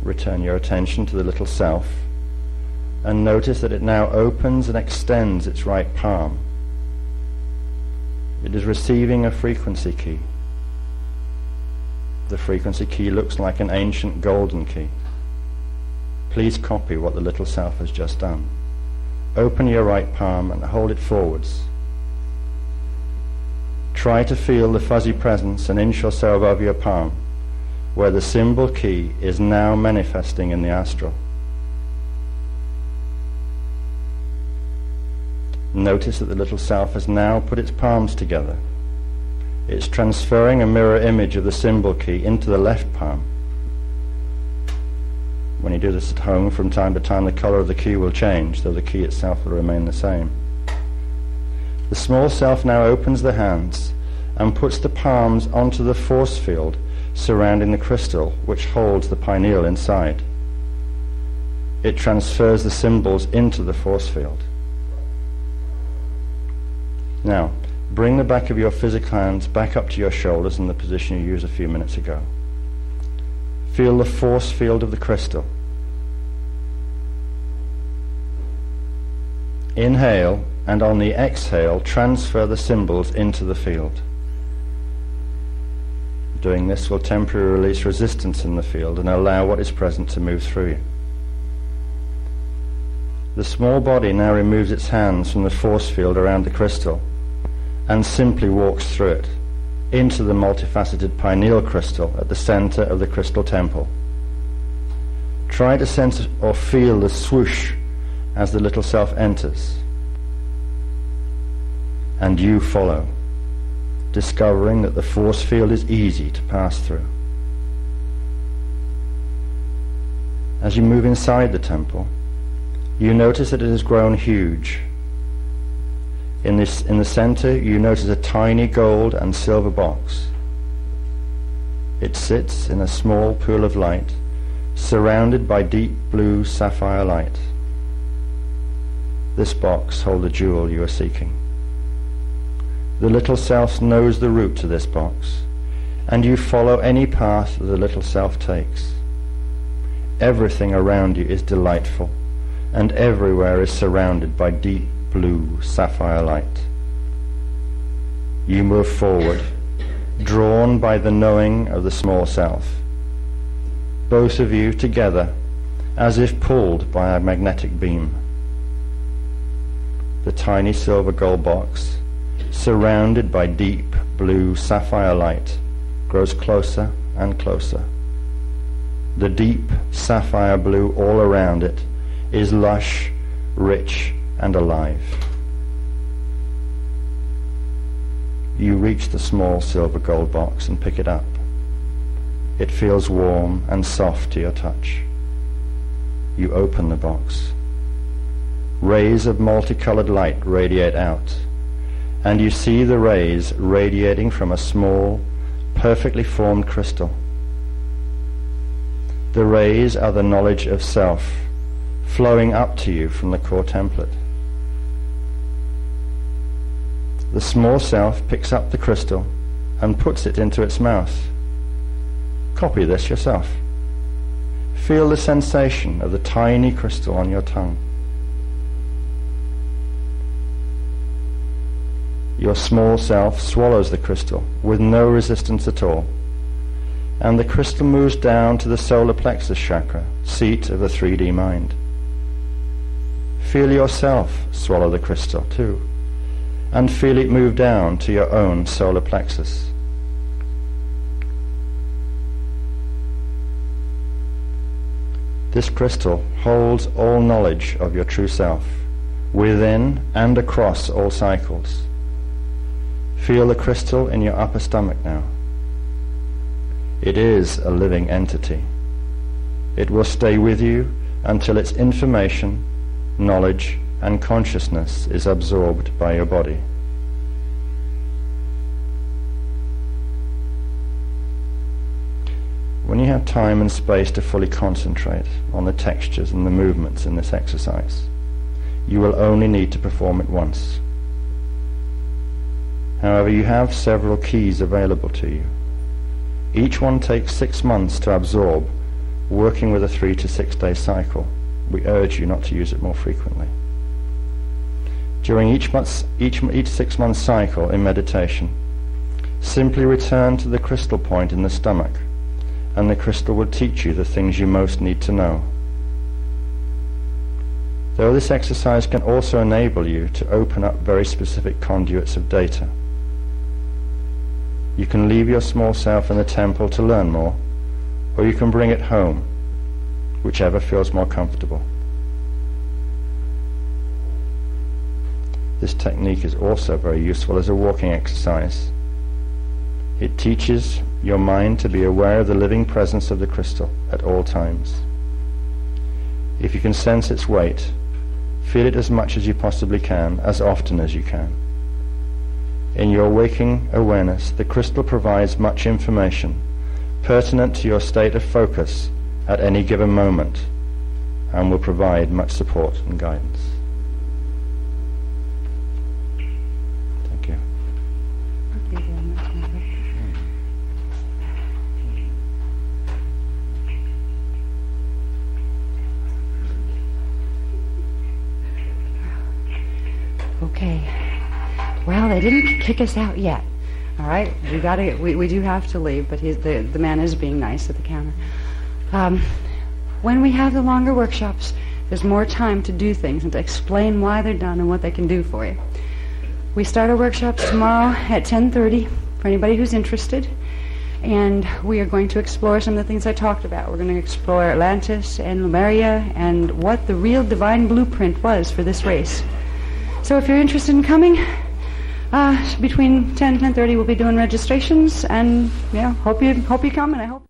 Return your attention to the little self and notice that it now opens and extends its right palm. It is receiving a frequency key. The frequency key looks like an ancient golden key. Please copy what the little self has just done. Open your right palm and hold it forwards. Try to feel the fuzzy presence an inch or so above your palm, where the symbol key is now manifesting in the astral. Notice that the little self has now put its palms together. It's transferring a mirror image of the symbol key into the left palm. When you do this at home, from time to time the color of the key will change, though the key itself will remain the same. The small self now opens the hands and puts the palms onto the force field surrounding the crystal which holds the pineal inside. It transfers the symbols into the force field. Now, bring the back of your physical hands back up to your shoulders in the position you used a few minutes ago. Feel the force field of the crystal. Inhale, and on the exhale, transfer the symbols into the field. Doing this will temporarily release resistance in the field and allow what is present to move through you. The small body now removes its hands from the force field around the crystal and simply walks through it into the multifaceted pineal crystal at the center of the crystal temple. Try to sense or feel the swoosh as the little self enters, and you follow. discovering that the force field is easy to pass through. As you move inside the temple, you notice that it has grown huge. In the center, you notice a tiny gold and silver box. It sits in a small pool of light, surrounded by deep blue sapphire light. This box holds the jewel you are seeking. The little self knows the route to this box, and you follow any path that the little self takes. Everything around you is delightful, and everywhere is surrounded by deep blue sapphire light. You move forward, drawn by the knowing of the small self, both of you together as if pulled by a magnetic beam. The tiny silver gold box, surrounded by deep blue sapphire light, grows closer and closer. The deep sapphire blue all around it is lush, rich, and alive. You reach the small silver gold box and pick it up. It feels warm and soft to your touch. You open the box. Rays of multicolored light radiate out, and you see the rays radiating from a small, perfectly formed crystal. The rays are the knowledge of self, flowing up to you from the core template. The small self picks up the crystal and puts it into its mouth. Copy this yourself. Feel the sensation of the tiny crystal on your tongue. Your small self swallows the crystal with no resistance at all, and the crystal moves down to the solar plexus chakra, seat of the 3D mind. Feel yourself swallow the crystal too, and feel it move down to your own solar plexus. This crystal holds all knowledge of your true self, within and across all cycles. Feel the crystal in your upper stomach now. It is a living entity. It will stay with you until its information, knowledge, and consciousness is absorbed by your body. When you have time and space to fully concentrate on the textures and the movements in this exercise, you will only need to perform it once. However, you have several keys available to you. Each one takes 6 months to absorb, working with a 3 to 6 day cycle. We urge you not to use it more frequently. During each 6 month cycle in meditation, simply return to the crystal point in the stomach, and the crystal will teach you the things you most need to know. Though this exercise can also enable you to open up very specific conduits of data, you can leave your small self in the temple to learn more, or you can bring it home, whichever feels more comfortable. This technique is also very useful as a walking exercise. It teaches your mind to be aware of the living presence of the crystal at all times. If you can sense its weight, feel it as much as you possibly can, as often as you can. In your waking awareness, the crystal provides much information pertinent to your state of focus at any given moment, and will provide much support and guidance. Thank you. Okay. Well, they didn't kick us out yet. All right, we do have to leave, but the man is being nice at the counter. When we have the longer workshops, there's more time to do things and to explain why they're done and what they can do for you. We start our workshops tomorrow at 10:30 for anybody who's interested, and we are going to explore some of the things I talked about. We're going to explore Atlantis and Lemuria and what the real divine blueprint was for this race. So if you're interested in coming, Between 10 and 10:30 we'll be doing registrations, and yeah, hope you come, and I hope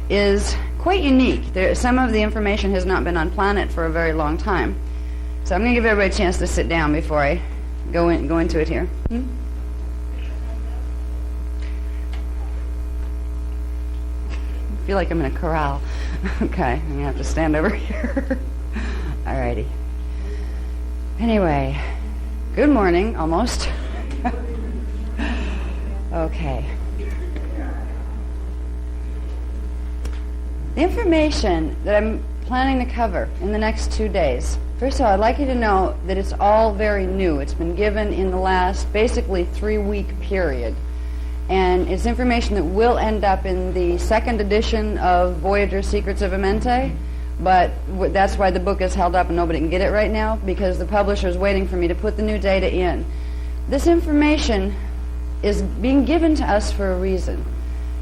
is quite unique. Some of the information has not been on planet for a very long time. So I'm going to give everybody a chance to sit down before I go into it here. I feel like I'm in a corral. Okay, I'm going to have to stand over here. Alrighty. Anyway, good morning, almost. Okay. The information that I'm planning to cover in the next 2 days, first of all, I'd like you to know that it's all very new. It's been given in the last basically 3-week period. And it's information that will end up in the second edition of Voyager Secrets of Amenti, but that's why the book is held up and nobody can get it right now, because the publisher is waiting for me to put the new data in. This information is being given to us for a reason.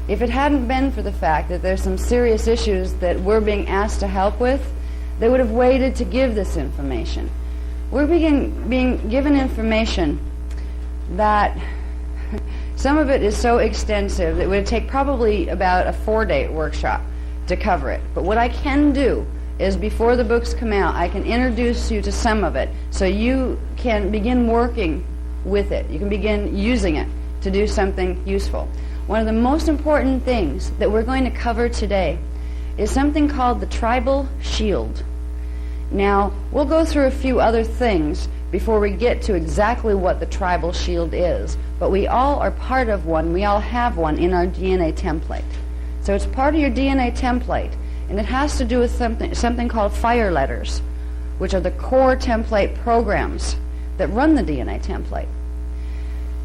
If it hadn't been for the fact that there's some serious issues that we're being asked to help with, they would have waited to give this information. We're being given information that some of it is so extensive that it would take probably about a 4-day workshop to cover it. But what I can do is, before the books come out, I can introduce you to some of it so you can begin working with it. You can begin using it to do something useful. One of the most important things that we're going to cover today is something called the tribal shield. Now, we'll go through a few other things before we get to exactly what the tribal shield is, but we all are part of one. We all have one in our DNA template. So it's part of your DNA template, and it has to do with something called fire letters, which are the core template programs that run the DNA template.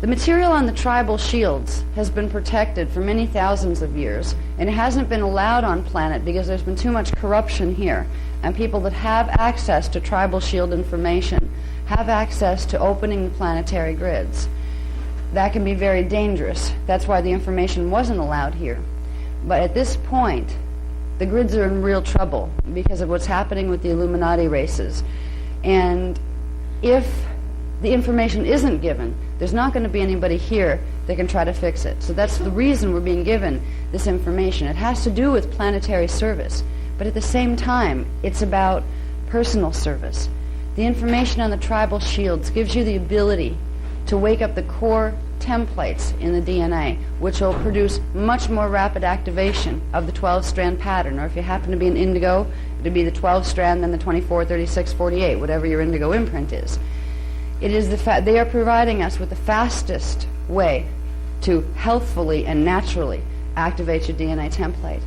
The material on the tribal shields has been protected for many thousands of years, and it hasn't been allowed on planet because there's been too much corruption here, and people that have access to tribal shield information have access to opening the planetary grids. That can be very dangerous. That's why the information wasn't allowed here. But at this point, the grids are in real trouble because of what's happening with the Illuminati races. And if the information isn't given, there's not going to be anybody here that can try to fix it. So that's the reason we're being given this information. It has to do with planetary service, but at the same time, it's about personal service. The information on the tribal shields gives you the ability to wake up the core templates in the DNA, which will produce much more rapid activation of the 12-strand pattern, or if you happen to be an indigo, it'll be the 12-strand, then the 24, 36, 48, whatever your indigo imprint is. It is they are providing us with the fastest way to healthfully and naturally activate your DNA template.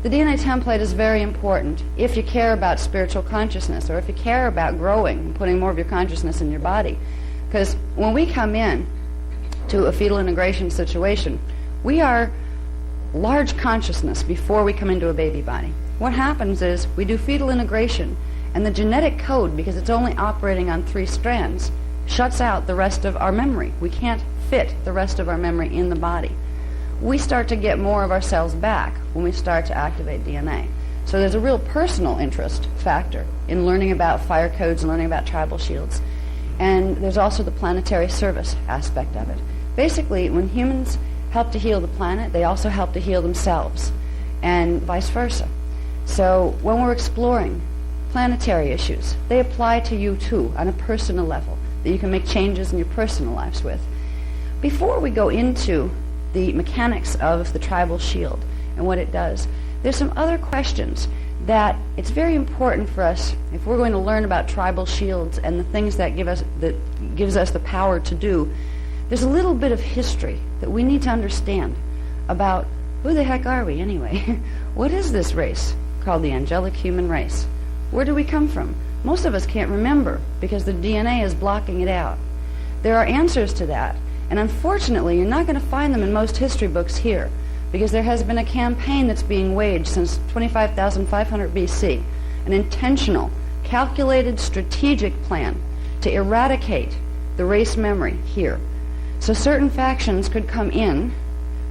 The DNA template is very important if you care about spiritual consciousness, or if you care about growing and putting more of your consciousness in your body. Because when we come in to a fetal integration situation, we are large consciousness before we come into a baby body. What happens is we do fetal integration, and the genetic code, because it's only operating on 3 strands, shuts out the rest of our memory. We can't fit the rest of our memory in the body. We start to get more of ourselves back when we start to activate DNA. So there's a real personal interest factor in learning about fire codes and learning about tribal shields. And there's also the planetary service aspect of it. Basically, when humans help to heal the planet, they also help to heal themselves, and vice versa. So when we're exploring planetary issues, they apply to you too on a personal level, that you can make changes in your personal lives with. Before we go into the mechanics of the tribal shield and what it does, there's some other questions that it's very important for us, if we're going to learn about tribal shields and the things that gives us the power to do. There's a little bit of history that we need to understand about who the heck are we anyway? What is this race called the angelic human race? Where do we come from? Most of us can't remember because the DNA is blocking it out. There are answers to that, and unfortunately you're not going to find them in most history books here, because there has been a campaign that's being waged since 25,500 BC, an intentional, calculated, strategic plan to eradicate the race memory here. So certain factions could come in.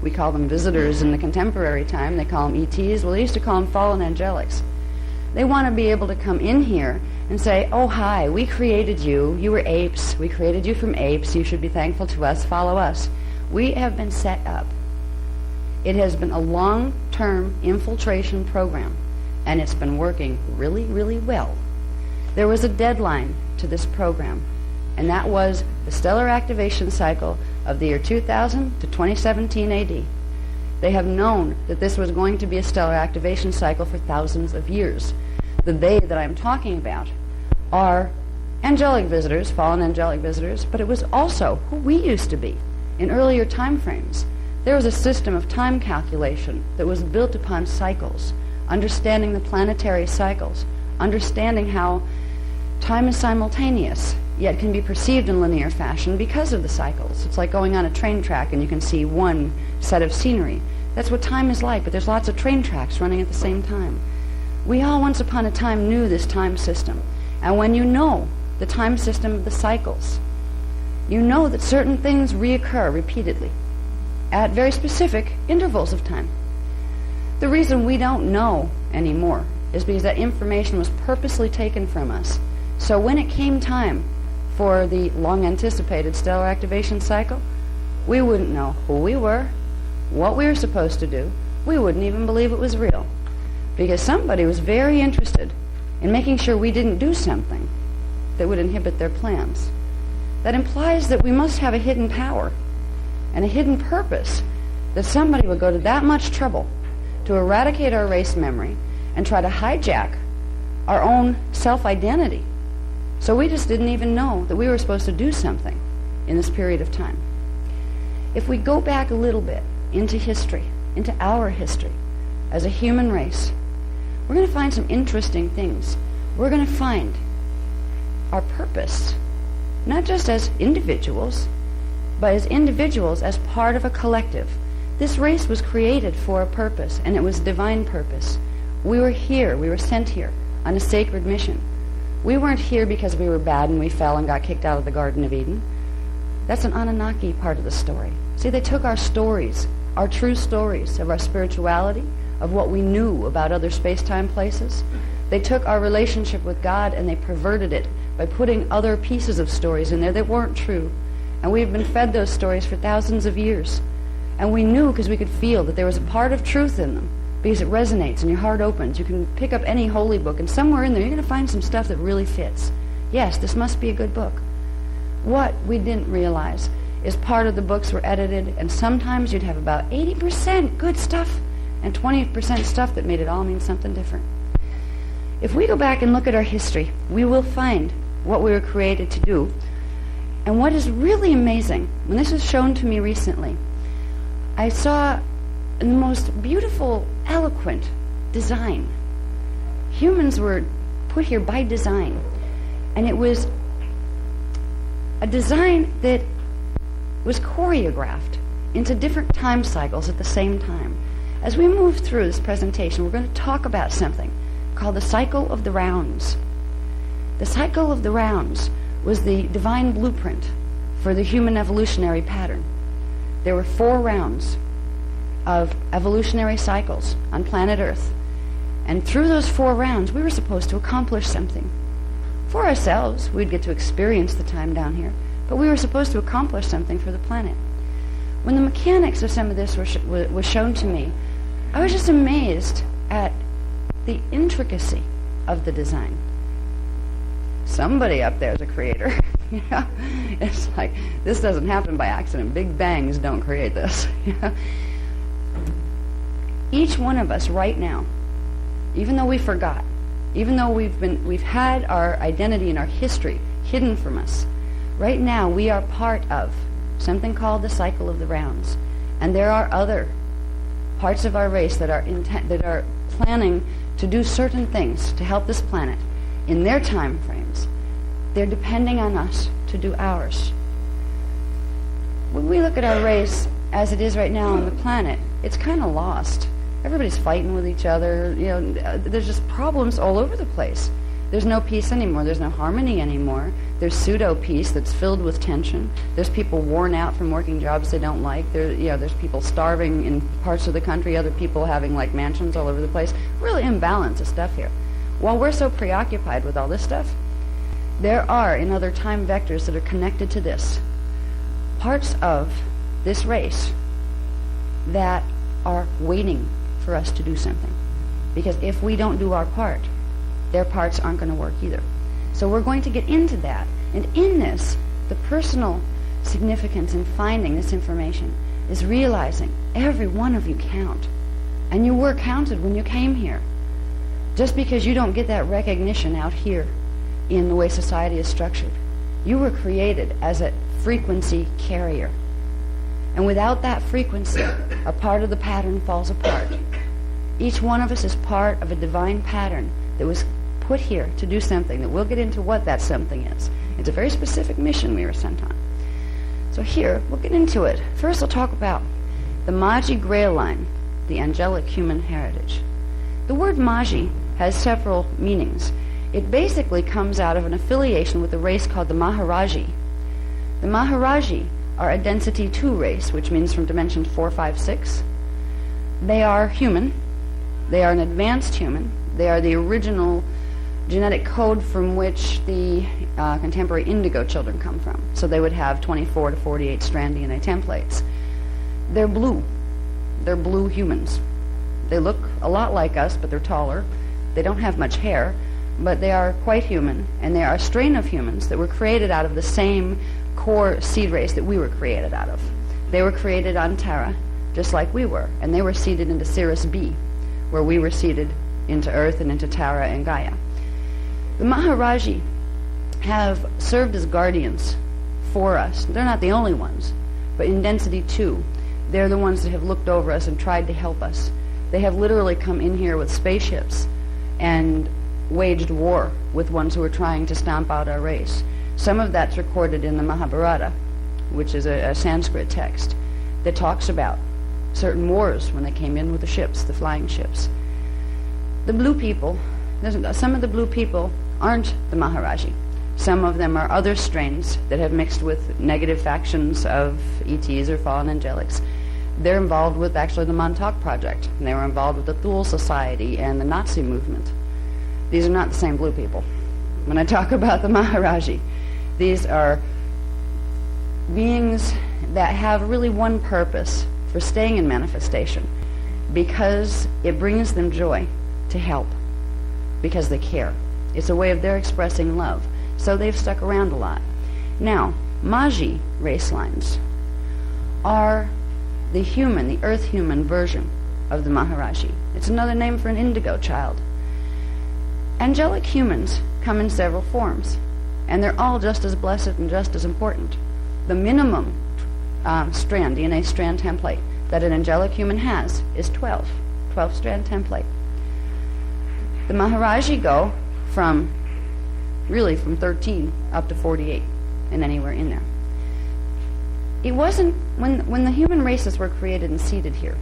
We call them visitors in the contemporary time. They call them ETs. Well, they used to call them fallen angelics. They want to be able to come in here and say, oh, hi, we created you. You were apes. We created you from apes. You should be thankful to us. Follow us. We have been set up. It has been a long-term infiltration program, and it's been working really, really well. There was a deadline to this program, and that was the stellar activation cycle of the year 2000 to 2017 AD. They have known that this was going to be a stellar activation cycle for thousands of years. The they that I'm talking about are angelic visitors, fallen angelic visitors, but it was also who we used to be in earlier time frames. There was a system of time calculation that was built upon cycles, understanding the planetary cycles, understanding how time is simultaneous, yet can be perceived in linear fashion because of the cycles. It's like going on a train track and you can see one set of scenery. That's what time is like, but there's lots of train tracks running at the same time. We all once upon a time knew this time system. And when you know the time system of the cycles, you know that certain things reoccur repeatedly at very specific intervals of time. The reason we don't know anymore is because that information was purposely taken from us. So when it came time for the long-anticipated stellar activation cycle, we wouldn't know who we were, what we were supposed to do. We wouldn't even believe it was real, because somebody was very interested in making sure we didn't do something that would inhibit their plans. That implies that we must have a hidden power and a hidden purpose, that somebody would go to that much trouble to eradicate our race memory and try to hijack our own self-identity. So we just didn't even know that we were supposed to do something in this period of time. If we go back a little bit into history, into our history as a human race, we're going to find some interesting things. We're going to find our purpose, not just as individuals, but as individuals as part of a collective. This race was created for a purpose, and it was divine purpose. We were here, we were sent here on a sacred mission. We weren't here because we were bad and we fell and got kicked out of the Garden of Eden. That's an Anunnaki part of the story. See, they took our stories, our true stories of our spirituality, of what we knew about other space-time places. They took our relationship with God and they perverted it by putting other pieces of stories in there that weren't true. And we've been fed those stories for thousands of years. And we knew because we could feel that there was a part of truth in them, because it resonates and your heart opens. You can pick up any holy book, and somewhere in there you're going to find some stuff that really fits. Yes, this must be a good book. What we didn't realize is part of the books were edited, and sometimes you'd have about 80% good stuff and 20% stuff that made it all mean something different. If we go back and look at our history, we will find what we were created to do. And what is really amazing, when this was shown to me recently, I saw the most beautiful, eloquent design. Humans were put here by design. And it was a design that was choreographed into different time cycles at the same time. As we move through this presentation, we're going to talk about something called the cycle of the rounds. The cycle of the rounds was the divine blueprint for the human evolutionary pattern. There were 4 rounds of evolutionary cycles on planet Earth. And through those 4 rounds, we were supposed to accomplish something. For ourselves, we'd get to experience the time down here, but we were supposed to accomplish something for the planet. When the mechanics of some of this was shown to me, I was just amazed at the intricacy of the design. Somebody up there is a creator. You know? It's like, this doesn't happen by accident. Big bangs don't create this. You know? Each one of us right now, even though we forgot, even though we've had our identity and our history hidden from us, right now we are part of something called the cycle of the rounds. And there are other parts of our race that are planning to do certain things to help this planet in their time frames. They're depending on us to do ours. When we look at our race as it is right now on the planet, it's kind of lost. Everybody's fighting with each other. You know, there's just problems all over the place. There's no peace anymore. There's no harmony anymore. There's pseudo-peace that's filled with tension. There's people worn out from working jobs they don't like. There's people starving in parts of the country, other people having like mansions all over the place. Really imbalanced of stuff here. while we're so preoccupied with all this stuff, there are, in other time vectors that are connected to this, parts of this race that are waiting for us to do something. Because if we don't do our part, their parts aren't going to work either. So we're going to get into that. And in this, the personal significance in finding this information is realizing every one of you count. And you were counted when you came here. Just because you don't get that recognition out here in the way society is structured, you were created as a frequency carrier. And without that frequency, a part of the pattern falls apart. Each one of us is part of a divine pattern that was put here to do something, that we'll get into what that something is. It's a very specific mission we were sent on. So here, we'll get into it. First, I'll talk about the Magi Grail line, the angelic human heritage. The word Magi has several meanings. It basically comes out of an affiliation with a race called the Maharaji. The Maharaji are a density 2 race, which means from dimension 4, 5, 6. They are human. They are an advanced human. They are the original genetic code from which the contemporary indigo children come from. So they would have 24 to 48 strand DNA templates. They're blue. They're blue humans. They look a lot like us, but they're taller. They don't have much hair, but they are quite human, and they are a strain of humans that were created out of the same core seed race that we were created out of. They were created on Terra, just like we were, and they were seeded into Sirius B, where we were seeded into Earth and into Tara and Gaia. The Maharaji have served as guardians for us. They're not the only ones, but in density 2, they're the ones that have looked over us and tried to help us. They have literally come in here with spaceships and waged war with ones who are trying to stomp out our race. Some of that's recorded in the Mahabharata, which is a Sanskrit text that talks about certain wars when they came in with the ships, the flying ships. The blue people, some of the blue people aren't the Maharaji. Some of them are other strains that have mixed with negative factions of ETs or fallen angelics. They're involved with actually the Montauk Project, and they were involved with the Thule Society and the Nazi movement. These are not the same blue people. When I talk about the Maharaji, these are beings that have really one purpose for staying in manifestation, because it brings them joy to help, because they care. It's a way of their expressing love. So they've stuck around a lot. Now, Magi race lines are the human, the earth human version of the Maharaji. It's another name for an indigo child. Angelic humans come in several forms, and they're all just as blessed and just as important. The minimum DNA strand template that an angelic human has is 12 strand template. The Maharaji go from 13 up to 48 and anywhere in there. It wasn't, when the human races were created and seeded here,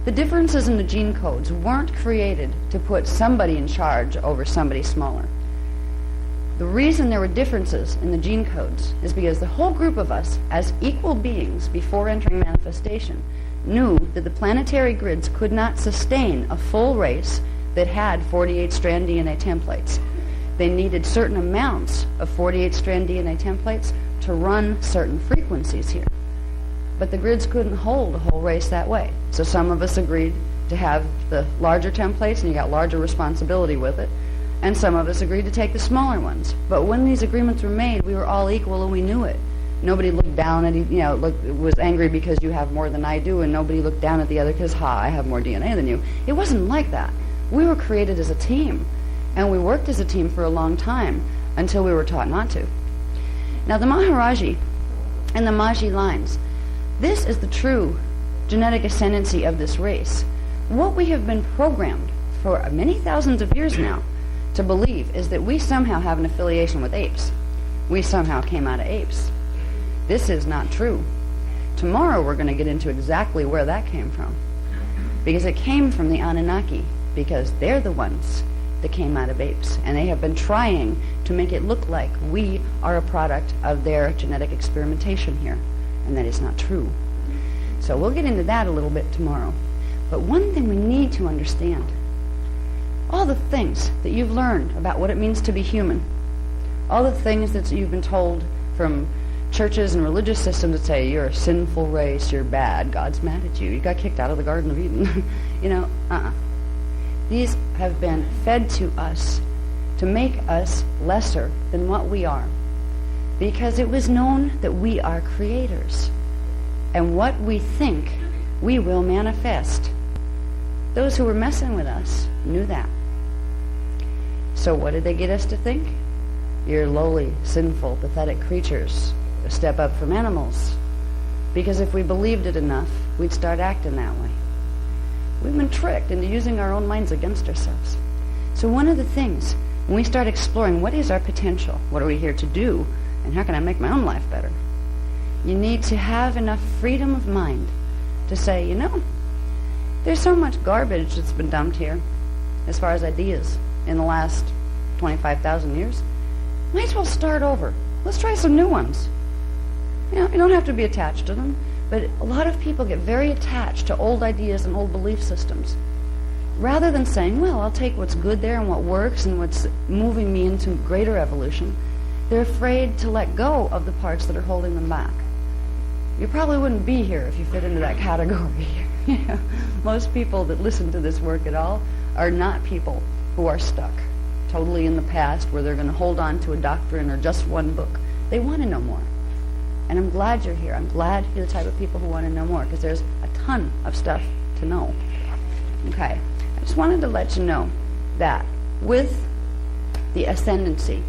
the differences in the gene codes weren't created to put somebody in charge over somebody smaller. The reason there were differences in the gene codes is because the whole group of us, as equal beings before entering manifestation, knew that the planetary grids could not sustain a full race that had 48 strand DNA templates. They needed certain amounts of 48 strand DNA templates to run certain frequencies here. But the grids couldn't hold a whole race that way. So some of us agreed to have the larger templates, and you got larger responsibility with it. And some of us agreed to take the smaller ones. But when these agreements were made, we were all equal and we knew it. Nobody looked down at, was angry because you have more than I do, and nobody looked down at the other because, I have more DNA than you. It wasn't like that. We were created as a team, and we worked as a team for a long time until we were taught not to. Now, the Maharaji and the Magi lines, this is the true genetic ascendancy of this race. What we have been programmed for many thousands of years now to believe is that we somehow have an affiliation with apes. We somehow came out of apes. This is not true. Tomorrow we're going to get into exactly where that came from. Because it came from the Anunnaki, because they're the ones that came out of apes. And they have been trying to make it look like we are a product of their genetic experimentation here. And that is not true. So we'll get into that a little bit tomorrow. But one thing we need to understand all the things that you've learned about what it means to be human, all the things that you've been told from churches and religious systems that say you're a sinful race, you're bad, God's mad at you, you got kicked out of the Garden of Eden. These have been fed to us to make us lesser than what we are, because it was known that we are creators, and what we think we will manifest. Those who were messing with us knew that. So what did they get us to think? You're lowly, sinful, pathetic creatures, a step up from animals. Because if we believed it enough, we'd start acting that way. We've been tricked into using our own minds against ourselves. So one of the things, when we start exploring what is our potential, what are we here to do, and how can I make my own life better, you need to have enough freedom of mind to say, there's so much garbage that's been dumped here as far as ideas in the last 25,000 years. Might as well start over. Let's try some new ones. You don't have to be attached to them, but a lot of people get very attached to old ideas and old belief systems. Rather than saying, well, I'll take what's good there and what works and what's moving me into greater evolution, they're afraid to let go of the parts that are holding them back. You probably wouldn't be here if you fit into that category. Most people that listen to this work at all are not people who are stuck totally in the past where they're going to hold on to a doctrine or just one book. They want to know more. And I'm glad you're here. I'm glad you're the type of people who want to know more, because there's a ton of stuff to know. Okay. I just wanted to let you know that with the ascendancy,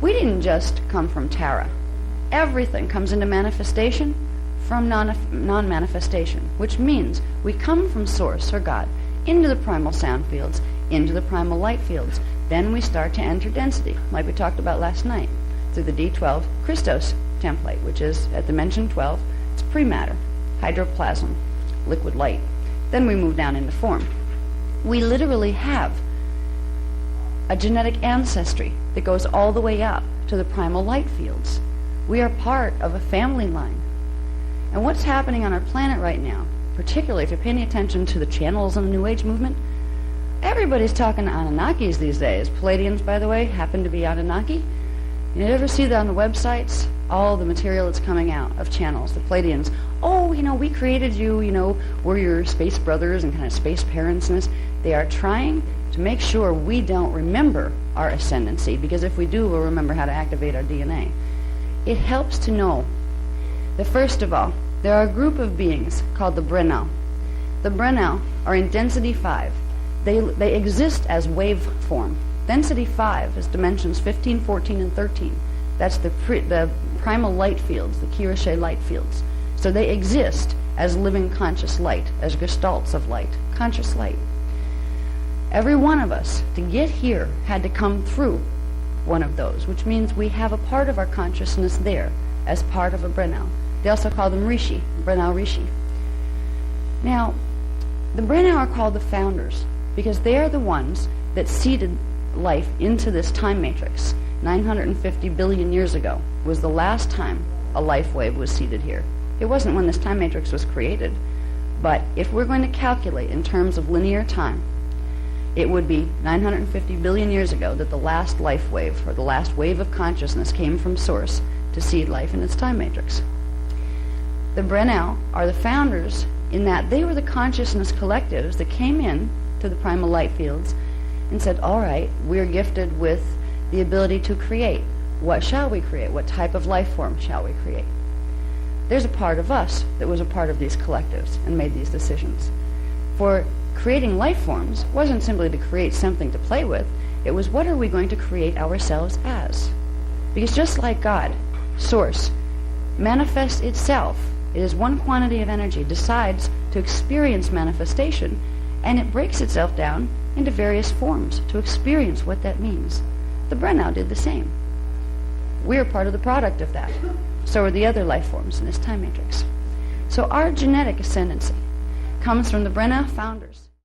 we didn't just come from Tara. Everything comes into manifestation from non-manifestation, which means we come from Source, or God, into the primal sound fields, into the primal light fields. Then we start to enter density, like we talked about last night, through the D12 Christos template, which is at dimension 12. It's pre-matter, hydroplasm, liquid light. Then we move down into form. We literally have a genetic ancestry that goes all the way up to the primal light fields. We are part of a family line. And what's happening on our planet right now, particularly if you're paying attention to the channels in the New Age movement, everybody's talking to Anunnakis these days. Palladians, by the way, happen to be Anunnaki. You ever see that on the websites? All the material that's coming out of channels, the Palladians. Oh, we created you, we're your space brothers and kind of space parents and this. They are trying to make sure we don't remember our ascendancy, because if we do, we'll remember how to activate our DNA. It helps to know that, first of all, there are a group of beings called the Brennau. The Brennau are in density 5. They exist as wave form. Density 5 is dimensions 15, 14, and 13. That's the primal light fields, the Kirche light fields. So they exist as living conscious light, as gestalts of light, conscious light. Every one of us, to get here, had to come through one of those, which means we have a part of our consciousness there as part of a Brennau. They also call them Rishi, Brennau Rishi. Now, the Brennau are called the founders because they are the ones that seeded life into this time matrix. 950 billion years ago was the last time a life wave was seeded here. It wasn't when this time matrix was created, but if we're going to calculate in terms of linear time, it would be 950 billion years ago that the last life wave, or the last wave of consciousness, came from Source to seed life in its time matrix. The Brennau are the founders in that they were the consciousness collectives that came in to the primal light fields and said, all right, we're gifted with the ability to create. What shall we create? What type of life form shall we create? There's a part of us that was a part of these collectives and made these decisions. For creating life forms wasn't simply to create something to play with. It was, what are we going to create ourselves as? Because just like God, Source, manifests itself, it is one quantity of energy, decides to experience manifestation, and it breaks itself down into various forms to experience what that means. The Brennau did the same. We're part of the product of that. So are the other life forms in this time matrix. So our genetic ascendancy comes from the Brennau founders.